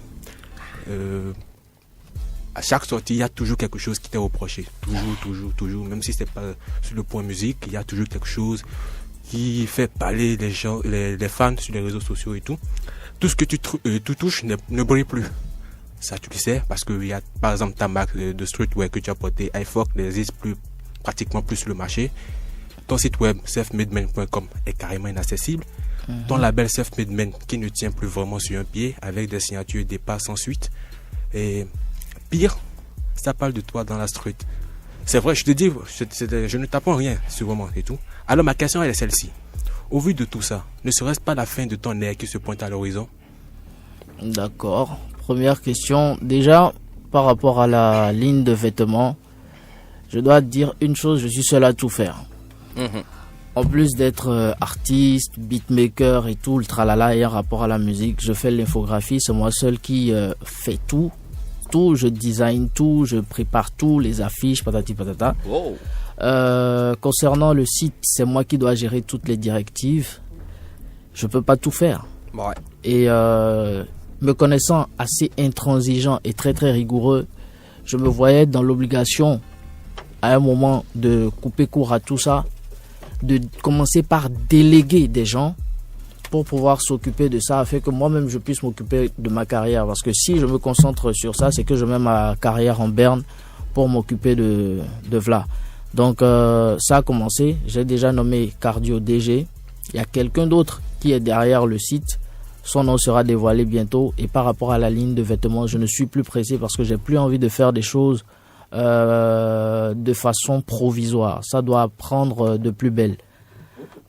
À chaque sortie, il y a toujours quelque chose qui t'est reproché. Toujours. Même si c'est pas sur le point musique, il y a toujours quelque chose qui fait parler les gens, les fans sur les réseaux sociaux et tout. Tout ce que tu touches ne brille plus. Ça, tu le sais, parce que il y a, par exemple, ta marque de streetwear que tu as porté, iFoc, n'existe pratiquement plus sur le marché. Ton site web, selfmademan.com, est carrément inaccessible. Ton label Selfmademan, qui ne tient plus vraiment sur un pied, avec des signatures et des passes en suite. Et pire, ça parle de toi dans la street. C'est vrai, je te dis, je ne t'apprends rien sur vraiment et tout. Alors ma question elle est celle-ci. Au vu de tout ça, ne serait-ce pas la fin de ton air qui se pointe à l'horizon? D'accord. Première question. Déjà, par rapport à la ligne de vêtements, je dois te dire une chose, je suis seul à tout faire. En plus d'être artiste, beatmaker et tout, le tralala et en rapport à la musique, je fais l'infographie, c'est moi seul qui fait tout. Je design tout, je prépare tout, les affiches, patati patata. Wow. Concernant le site, c'est moi qui dois gérer toutes les directives. Je peux pas tout faire. Ouais. Et me connaissant assez intransigeant et très très rigoureux, je me voyais dans l'obligation à un moment de couper court à tout ça, de commencer par déléguer des gens pour pouvoir s'occuper de ça, afin que moi-même je puisse m'occuper de ma carrière. Parce que si je me concentre sur ça, c'est que je mets ma carrière en berne pour m'occuper de Vla. Donc ça a commencé, j'ai déjà nommé Cardio DG. Il y a quelqu'un d'autre qui est derrière le site. Son nom sera dévoilé bientôt. Et par rapport à la ligne de vêtements, je ne suis plus pressé parce que j'ai plus envie de faire des choses de façon provisoire. Ça doit prendre de plus belle.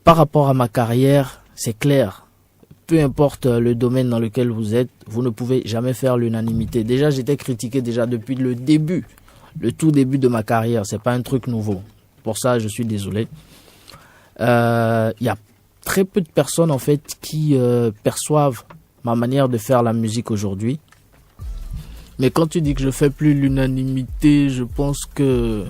Par rapport à ma carrière, c'est clair. Peu importe le domaine dans lequel vous êtes, vous ne pouvez jamais faire l'unanimité. Déjà, j'étais critiqué déjà depuis le début, le tout début de ma carrière. C'est pas un truc nouveau. Pour ça, je suis désolé. Il y a très peu de personnes en fait qui perçoivent ma manière de faire la musique aujourd'hui. Mais quand tu dis que je fais plus l'unanimité, je pense que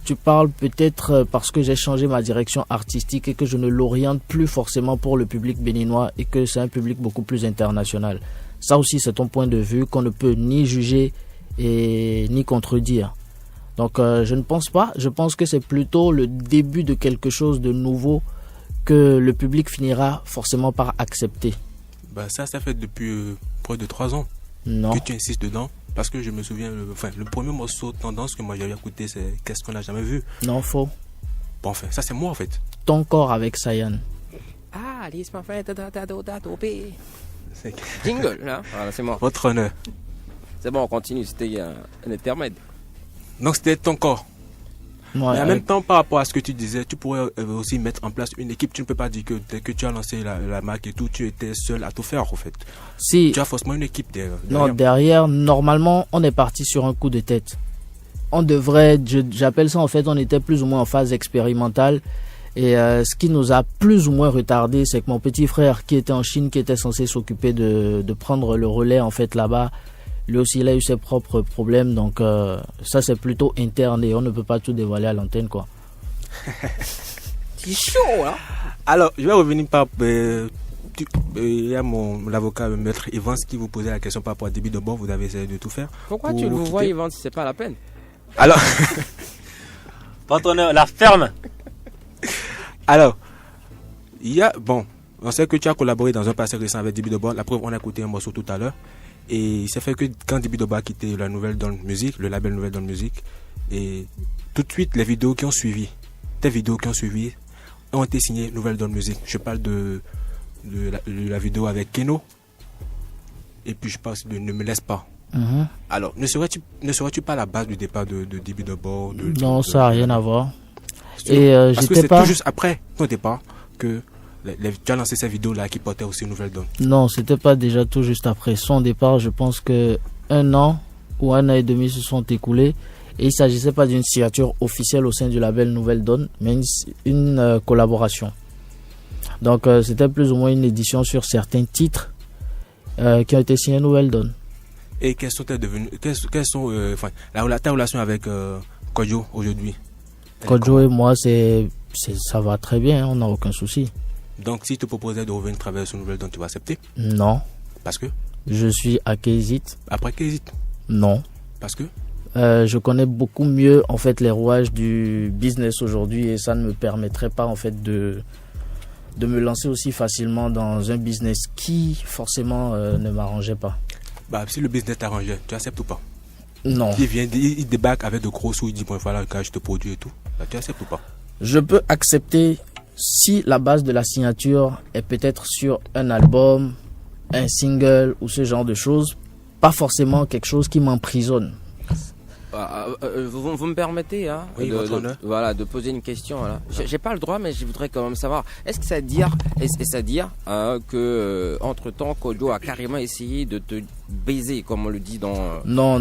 tu parles peut-être parce que j'ai changé ma direction artistique et que je ne l'oriente plus forcément pour le public béninois et que c'est un public beaucoup plus international. Ça aussi, c'est ton point de vue qu'on ne peut ni juger et ni contredire. Donc, je ne pense pas. Je pense que c'est plutôt le début de quelque chose de nouveau que le public finira forcément par accepter. Bah ça fait depuis près de 3 ans Non. que tu insistes dedans. Parce que je me souviens, le premier morceau tendance que moi j'avais écouté, c'est Qu'est-ce qu'on n'a jamais vu. Non, faux. Bon, enfin, ça c'est moi en fait. Ton corps avec Sayan. Ah, laisse-moi faire ta. C'est Jingle, là. Voilà, c'est moi. votre honneur. C'est bon, on continue. C'était un intermède. Donc c'était ton corps. Ouais, Mais en même temps, par rapport à ce que tu disais, tu pourrais aussi mettre en place une équipe. Tu ne peux pas dire que dès que tu as lancé la marque et tout, tu étais seul à tout faire en fait. si, Tu as forcément une équipe derrière. non, derrière, normalement, on est parti sur un coup de tête. On devrait, j'appelle ça en fait, on était plus ou moins en phase expérimentale. Et ce qui nous a plus ou moins retardé, c'est que mon petit frère qui était en Chine, qui était censé s'occuper de prendre le relais en fait là-bas, lui aussi il a eu ses propres problèmes. Donc ça c'est plutôt interne et on ne peut pas tout dévoiler à l'antenne quoi. C'est chaud, là. Alors, je vais revenir par... il y a l'avocat, maître Evans, qui vous posait la question par rapport à débit de bord. Vous avez essayé de tout faire. Pourquoi pour tu le quitter. vois, Yvan, si c'est pas la peine? Alors, Votre honneur, la ferme. alors, il y a... Bon, on sait que tu as collaboré dans un passé récent avec Débit de bord. La preuve, on a écouté un morceau tout à l'heure. Et il s'est fait que quand Débit de bord a quitté la Nouvelle Donne Musique, le label Nouvelle Donne Musique, et tout de suite, les vidéos qui ont suivi, tes vidéos qui ont suivi, ont été signées Nouvelle Donne Musique. Je parle de la vidéo avec Keno. Et puis je parle de Ne me laisse pas. Alors, ne serais-tu pas la base du départ de Débit de bord Non, ça n'a rien à voir. Sûr. Et Parce que j'étais c'est pas. tout juste après ton départ que tu as lancé ces vidéos-là qui portaient aussi Nouvelle Donne. Non, c'était pas déjà tout juste après son départ. Je pense que 1 an ou 1 an et demi se sont écoulés. Et il s'agissait pas d'une signature officielle au sein du label Nouvelle Donne, mais une collaboration. Donc c'était plus ou moins une édition sur certains titres qui ont été signés Nouvelle Donne. Et quelles sont ta relation avec Kodjo aujourd'hui? Kodjo et moi, ça va très bien, on n'a aucun souci. Donc si tu te proposais de revenir travailler sur Nouvelle Donne, tu vas accepter? Non, Parce que je suis à Kézit. après qu'hésite? Non. Parce que Je connais beaucoup mieux en fait les rouages du business aujourd'hui et ça ne me permettrait pas en fait de me lancer aussi facilement dans un business qui forcément ne m'arrangeait pas. bah, si le business t'arrangeait, tu acceptes ou pas? Non. Il débarque avec de gros sous, il dit bon voilà, quand je te produis et tout. Bah, tu acceptes ou pas? Je peux accepter si la base de la signature est peut-être sur un album, un single ou ce genre de choses, pas forcément quelque chose qui m'emprisonne. Vous me permettez hein, Oui, votre honneur. voilà, de poser une question. Voilà. J'ai pas le droit, mais je voudrais quand même savoir. Est-ce que ça dire que entre temps, Kodjo a carrément essayé de te baiser, comme on le dit dans. Non.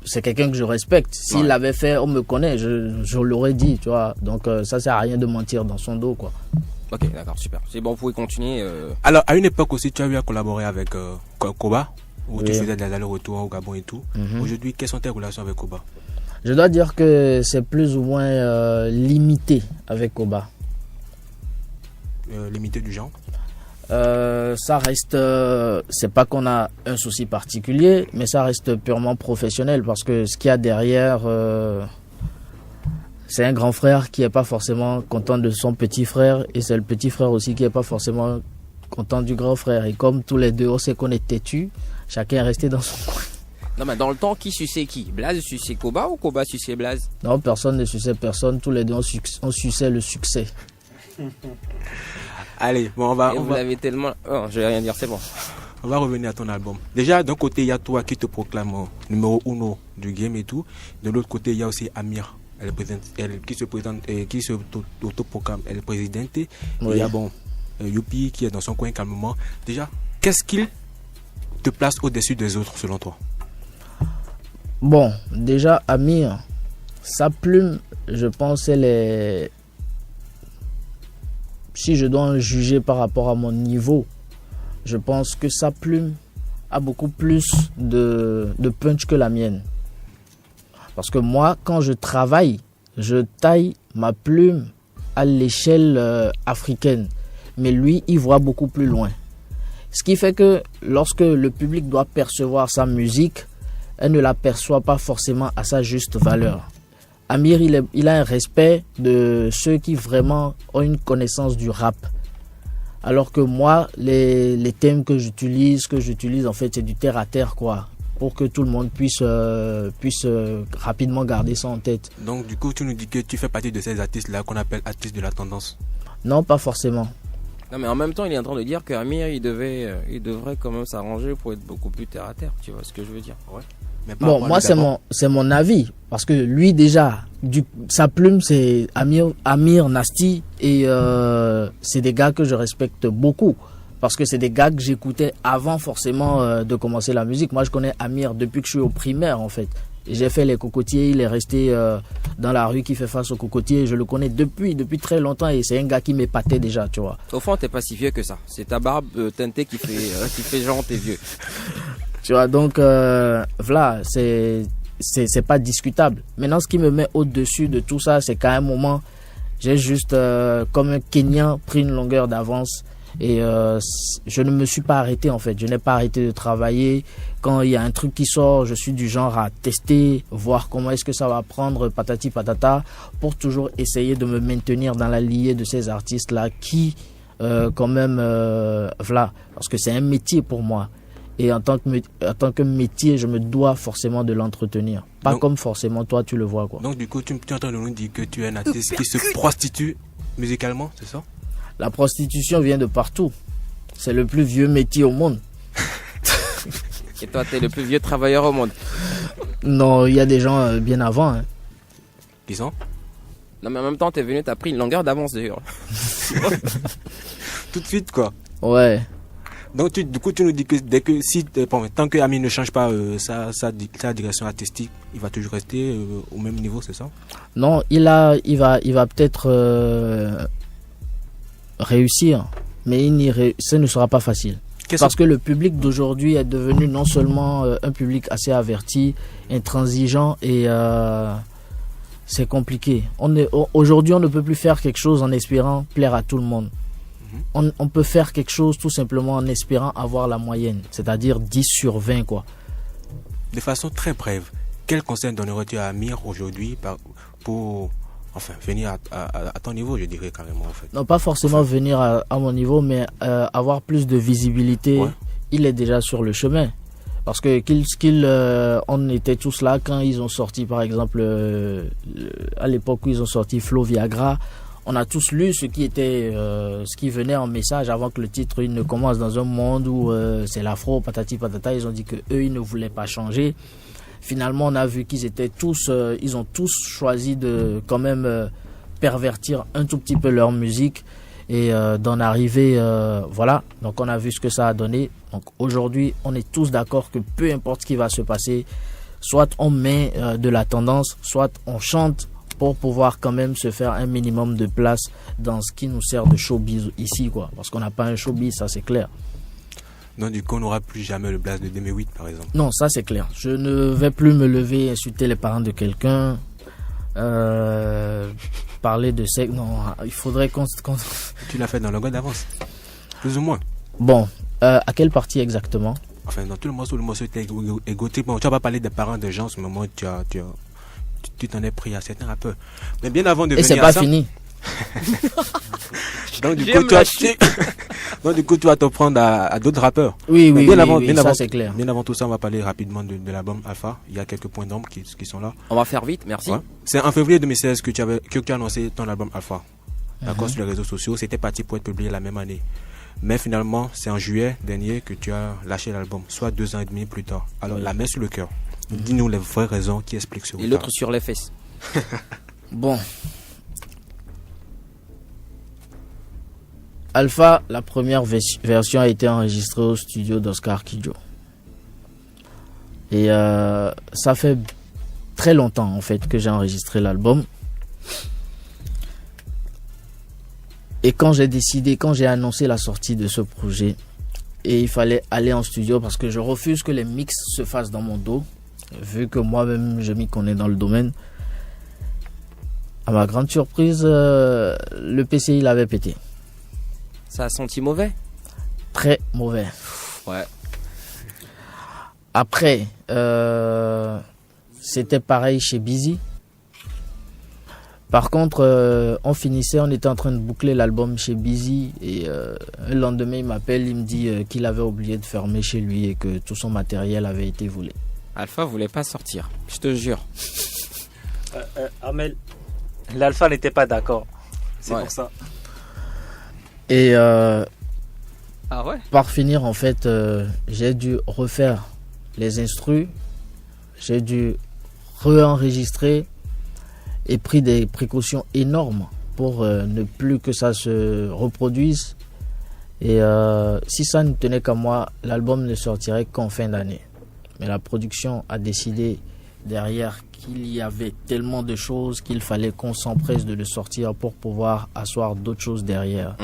C'est quelqu'un que je respecte. S'il Ouais. l'avait fait, on me connaît, je l'aurais dit, tu vois. Donc ça sert à rien de mentir dans son dos, quoi. Ok, d'accord, super. C'est bon, vous pouvez continuer. Alors à une époque aussi, tu as eu à collaborer avec Koba, où tu Oui. faisais des allers-retours au Gabon et tout. Mhm. Aujourd'hui, quelles sont tes relations avec Koba? Je dois dire que c'est plus ou moins limité avec Koba. Limité du genre? Ça reste, c'est pas qu'on a un souci particulier, mais ça reste purement professionnel parce que ce qu'il y a derrière, c'est un grand frère qui est pas forcément content de son petit frère et c'est le petit frère aussi qui est pas forcément content du grand frère. Et comme tous les deux, on sait qu'on est têtu, chacun est resté dans son coin. Non, mais dans le temps, qui suçait qui? Blaze suçait Koba ou Koba suçait Blaze? Non, personne ne suçait personne, tous les deux on suçait le succès. Allez, bon, on Vous l'avez tellement. Oh, je vais rien dire, c'est bon. va revenir à ton album. Déjà, d'un côté, il y a toi qui te proclame numéro 1 du game et tout. De l'autre côté, il y a aussi Amir. Qui se autoproclame, elle est présidente. Oui. Il y a Youpi qui est dans son coin calmement. Déjà, qu'est-ce qu'il te place au-dessus des autres selon toi? Bon, déjà Amir, Sa plume, je pense, elle est... Si je dois en juger par rapport à mon niveau, je pense que sa plume a beaucoup plus de punch que la mienne. Parce que moi, quand je travaille, je taille ma plume à l'échelle africaine. Mais lui, il voit beaucoup plus loin. Ce qui fait que lorsque le public doit percevoir sa musique, elle ne la perçoit pas forcément à sa juste valeur. Amir, il a un respect de ceux qui vraiment ont une connaissance du rap. Alors que moi, les thèmes que j'utilise en fait, c'est du terre à terre, quoi. Pour que tout le monde puisse rapidement garder ça en tête. Donc, du coup, tu nous dis que tu fais partie de ces artistes-là qu'on appelle artistes de la tendance. Non, pas forcément. Non, mais en même temps, il est en train de dire qu'Amir, il devrait quand même s'arranger pour être beaucoup plus terre à terre. Tu vois ce que je veux dire? Ouais. Mais pas Bon, moi, c'est mon avis. Parce que lui, déjà, sa plume, c'est Amir, Nasty. Et c'est des gars que je respecte beaucoup. Parce que c'est des gars que j'écoutais avant forcément de commencer la musique. Moi, je connais Amir depuis que je suis au primaire, en fait. J'ai fait les cocotiers, il est resté dans la rue qui fait face aux cocotiers. Je le connais depuis très longtemps et c'est un gars qui m'épatait déjà, tu vois. Au fond, t'es pas si vieux que ça. C'est ta barbe teintée qui fait genre t'es vieux. Tu vois, donc voilà, c'est pas discutable. Maintenant, ce qui me met au-dessus de tout ça, c'est qu'à un moment, j'ai juste, comme un Kenyan, pris une longueur d'avance. Et je ne me suis pas arrêté en fait, je n'ai pas arrêté de travailler. Quand il y a un truc qui sort, je suis du genre à tester, voir comment est-ce que ça va prendre, patati patata, pour toujours essayer de me maintenir dans la lignée de ces artistes-là qui, quand même, voilà, parce que c'est un métier pour moi. Et en tant que métier, je me dois forcément de l'entretenir. Pas donc, comme forcément toi tu le vois, quoi. Donc du coup, tu es en train de nous dire que tu es un artiste qui se prostitue musicalement, c'est ça? La prostitution vient de partout. C'est le plus vieux métier au monde. Et toi, t'es le plus vieux travailleur au monde. Non, il y a des gens bien avant. Hein. Qui sont? Non, mais en même temps, t'es venu, t'as pris une longueur d'avance d'ailleurs. Tout de suite, quoi. Ouais. Donc, du coup, tu nous dis que tant que Ami ne change pas sa direction artistique, il va toujours rester au même niveau, c'est ça? Non, il va peut-être réussir, mais ce ne sera pas facile. Parce que le public d'aujourd'hui est devenu non seulement un public assez averti, intransigeant et c'est compliqué. Aujourd'hui, on ne peut plus faire quelque chose en espérant plaire à tout le monde. On peut faire quelque chose tout simplement en espérant avoir la moyenne, c'est-à-dire 10 sur 20 quoi. De façon très brève, quel conseil donnerais-tu à Amir aujourd'hui pour venir à ton niveau, je dirais carrément en fait. Non, pas forcément venir à mon niveau, mais avoir plus de visibilité. Ouais. Il est déjà sur le chemin. Parce que on était tous là quand ils ont sorti, par exemple, à l'époque où ils ont sorti Flow Viagra. On a tous lu ce qui venait en message avant que le titre il ne commence dans un monde où c'est l'afro, patati patata. Ils ont dit que eux ils ne voulaient pas changer. Finalement, on a vu qu'ils étaient ils ont tous choisi de quand même pervertir un tout petit peu leur musique et d'en arriver, voilà. Donc, on a vu ce que ça a donné. Donc, aujourd'hui, on est tous d'accord que peu importe ce qui va se passer, soit on met de la tendance, soit on chante pour pouvoir quand même se faire un minimum de place dans ce qui nous sert de showbiz ici, quoi. Parce qu'on n'a pas un showbiz, ça c'est clair. Non, du coup, on n'aura plus jamais le blast de 2008, par exemple. Non, ça c'est clair. Je ne vais plus me lever et insulter les parents de quelqu'un. Parler de sexe, non, il faudrait qu'on... Tu l'as fait dans le gars d'avance, plus ou moins. Bon, à quelle partie exactement? Enfin, dans tout le morceau était égotique. Bon, tu vas pas parler des parents de gens, en ce moment, tu t'en es pris à certains rappeurs. Mais bien avant de venir à ça... Et c'est pas fini. Donc du coup, tu vas te prendre à d'autres rappeurs. Oui, ça c'est clair. Bien avant tout ça, on va parler rapidement de l'album Alpha. Il y a quelques points d'ombre qui sont là. On va faire vite, merci. Ouais. C'est en février 2016 que tu as annoncé ton album Alpha. D'accord, sur les réseaux sociaux. C'était parti pour être publié la même année. Mais finalement, c'est en juillet dernier que tu as lâché l'album, soit 2 ans et demi plus tard. Alors, la main sur le cœur. Dis-nous les vraies raisons qui expliquent ce retard. Et l'autre sur les fesses. Bon. Alpha, la première version a été enregistrée au studio d'Oscar Kidjo. Et ça fait très longtemps en fait que j'ai enregistré l'album. Et quand j'ai annoncé la sortie de ce projet, et il fallait aller en studio parce que je refuse que les mix se fassent dans mon dos, vu que moi-même je m'y connais dans le domaine. À ma grande surprise, le PCI l'avait pété. Ça a senti mauvais? Très mauvais. Ouais. Après, c'était pareil chez Busy. Par contre, on était en train de boucler l'album chez Busy et le lendemain il m'appelle, il me dit qu'il avait oublié de fermer chez lui et que tout son matériel avait été volé. Alpha voulait pas sortir, je te jure. Amel, l'Alpha n'était pas d'accord. C'est Ouais. pour ça. Et Ah ouais? par finir, en fait, j'ai dû refaire les instrus, j'ai dû réenregistrer et pris des précautions énormes pour ne plus que ça se reproduise. Et si ça ne tenait qu'à moi, l'album ne sortirait qu'en fin d'année. Mais la production a décidé derrière qu'il y avait tellement de choses qu'il fallait qu'on s'empresse de le sortir pour pouvoir asseoir d'autres choses derrière.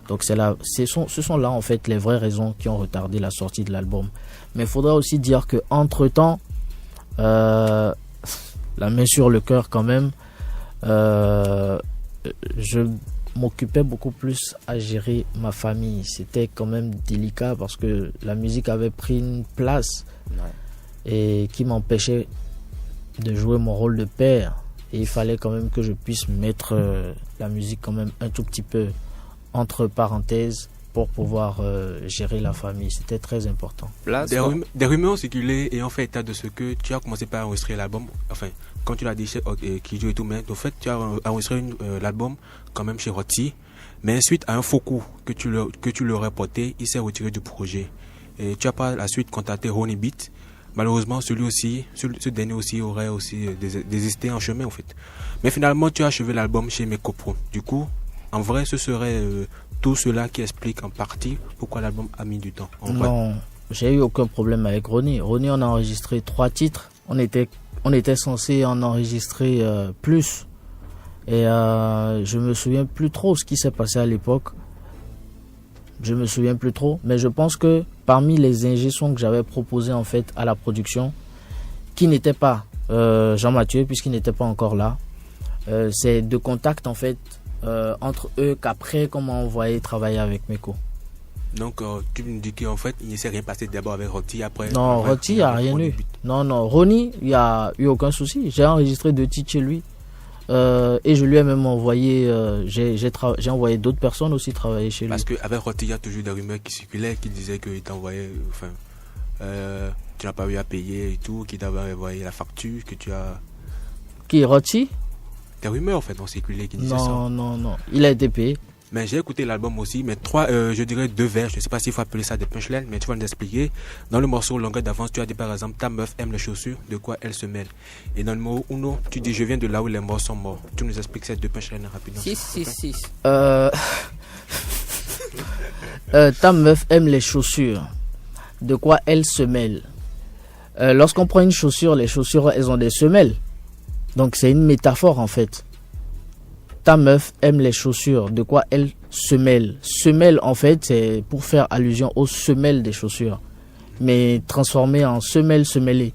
Donc ce sont là en fait les vraies raisons qui ont retardé la sortie de l'album. Mais il faudra aussi dire que entre temps, la main sur le cœur quand même, je m'occupais beaucoup plus à gérer ma famille. C'était quand même délicat parce que la musique avait pris une place et qui m'empêchait de jouer mon rôle de père. Et il fallait quand même que je puisse mettre la musique quand même un tout petit peu entre parenthèses pour pouvoir gérer la famille. C'était très important. Des rumeurs ont circulé et ont fait état de ce que tu as commencé par enregistrer l'album. Enfin, quand tu l'as dit chez Kidjo et tout, mais en fait, tu as enregistré l'album quand même chez Rotti. Mais suite à un faux coup que tu leur as porté, il s'est retiré du projet. Et tu as par la suite contacté Ronnie Beat. Malheureusement, ce dernier aussi aurait aussi désisté en chemin en fait. Mais finalement, tu as achevé l'album chez Mekopro. Du coup, en vrai, ce serait tout cela qui explique en partie pourquoi l'album a mis du temps. Non, j'ai eu aucun problème avec Ronnie. Ronnie, on a enregistré 3 titres. On était censé en enregistrer plus. Et je me souviens plus trop ce qui s'est passé à l'époque. Je me souviens plus trop. Mais je pense que parmi les ingé-sons que j'avais proposés en fait à la production, qui n'était pas Jean-Mathieu, puisqu'il n'était pas encore là, c'est de contact en fait entre eux qu'après comment on voyait travailler avec Meko. Donc tu me dis qu'en fait il ne s'est rien passé d'abord avec Rotti après. Non, Rotti il n'y a rien eu. Non, Ronnie il n'y a eu aucun souci. J'ai enregistré 2 titres chez lui et je lui ai même envoyé, j'ai envoyé d'autres personnes aussi travailler chez lui. Parce qu'avec Rotti il y a toujours des rumeurs qui circulaient qui disaient qu'il t'envoyait, tu n'as pas eu à payer et tout, qu'il t'avait envoyé la facture, que tu as... Qui, Rotti? Des rumeurs en fait ont circulé qui disaient ça. Non, il a été payé. Mais j'ai écouté l'album aussi, mais je dirais 2 vers, je ne sais pas s'il faut appeler ça des punchlines, mais tu vas nous expliquer. Dans le morceau Longueur d'avance, tu as dit par exemple, ta meuf aime les chaussures, de quoi elle se mêle. Et dans le mot Uno, tu dis, je viens de là où les morts sont morts. Tu nous expliques ces 2 punchlines rapidement. 6. Ta meuf aime les chaussures, de quoi elle se mêle. Lorsqu'on prend une chaussure, les chaussures, elles ont des semelles. Donc c'est une métaphore en fait. Ta meuf aime les chaussures, de quoi elle se mêle. Semelle en fait c'est pour faire allusion aux semelles des chaussures. Mais transformé en semelle, semellé.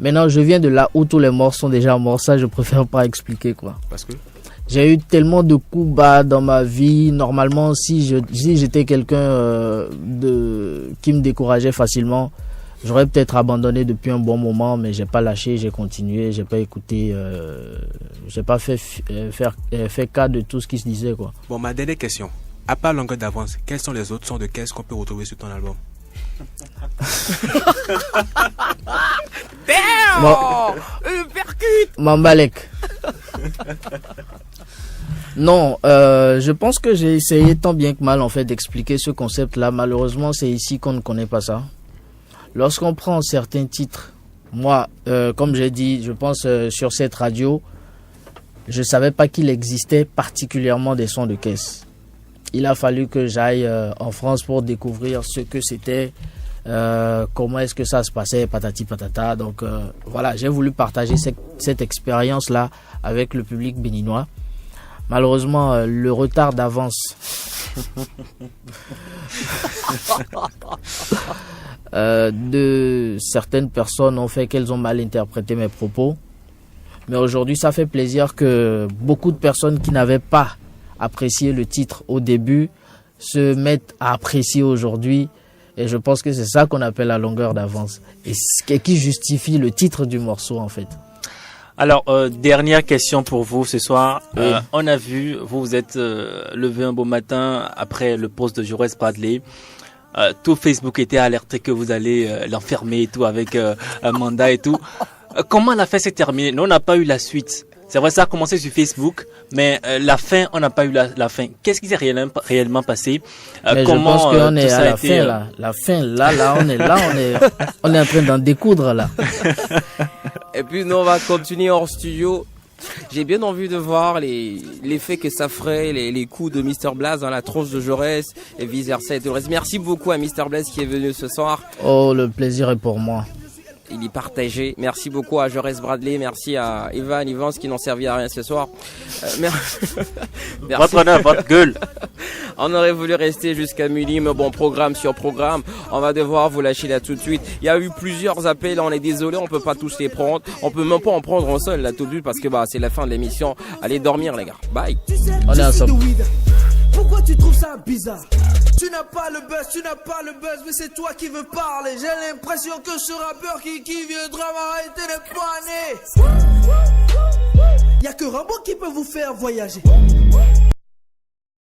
Maintenant je viens de là où tous les morts sont déjà morts. Ça je préfère pas expliquer quoi. Parce que j'ai eu tellement de coups bas dans ma vie. Normalement si j'étais quelqu'un qui me décourageait facilement, j'aurais peut-être abandonné depuis un bon moment, mais j'ai pas lâché, j'ai continué, j'ai pas écouté, j'ai pas fait cas de tout ce qui se disait quoi. Bon, ma dernière question. À part Longueur d'avance, quels sont les autres sons de caisse qu'on peut retrouver sur ton album? Percute. Mambalek. Non, je pense que j'ai essayé tant bien que mal en fait d'expliquer ce concept-là. Malheureusement, c'est ici qu'on ne connaît pas ça. Lorsqu'on prend certains titres, moi, comme j'ai dit, je pense sur cette radio, je savais pas qu'il existait particulièrement des sons de caisse. Il a fallu que j'aille en France pour découvrir ce que c'était comment est-ce que ça se passait, patati patata. Donc voilà, j'ai voulu partager cette expérience-là avec le public béninois. Malheureusement, le retard d'avance de certaines personnes ont fait qu'elles ont mal interprété mes propos. Mais aujourd'hui, ça fait plaisir que beaucoup de personnes qui n'avaient pas apprécié le titre au début se mettent à apprécier aujourd'hui. Et je pense que c'est ça qu'on appelle la longueur d'avance. Et ce qui justifie le titre du morceau, en fait. Alors, dernière question pour vous ce soir. On a vu, vous êtes levé un beau matin après le post de Jaurès Bradley. Tout Facebook était alerté que vous allez l'enfermer et tout avec un mandat et tout. Comment la fin s'est terminée? Nous, on n'a pas eu la suite. C'est vrai, ça a commencé sur Facebook, mais la fin, on n'a pas eu la fin. Qu'est-ce qui s'est réellement passé? Mais comment je pense qu'on est à la été, fin, là. La fin, là, on est en train d'en découdre, là. Et puis nous on va continuer hors studio. J'ai bien envie de voir l'effet que ça ferait, les coups de Mr Blaze dans la tronche de Jaurès et vice versa et tout le reste. Merci beaucoup à Mr Blaze qui est venu ce soir. Oh, le plaisir est pour moi. Il y partagé. Merci beaucoup à Jaurès Bradley, merci à Ivan Ivans qui n'ont servi à rien ce soir. Merci. Votre honneur, votre gueule. On aurait voulu rester jusqu'à minuit, mais bon, programme sur programme, on va devoir vous lâcher là tout de suite. Il y a eu plusieurs appels, on est désolé, on peut pas tous les prendre. On peut même pas en prendre un seul là tout de suite parce que c'est la fin de l'émission. Allez dormir les gars. Bye. On est ensemble. Pourquoi tu trouves ça bizarre? Tu n'as pas le buzz, mais c'est toi qui veux parler. J'ai l'impression que ce rappeur qui viendra m'arrêter les poignets. Y'a que Rambo qui peut vous faire voyager.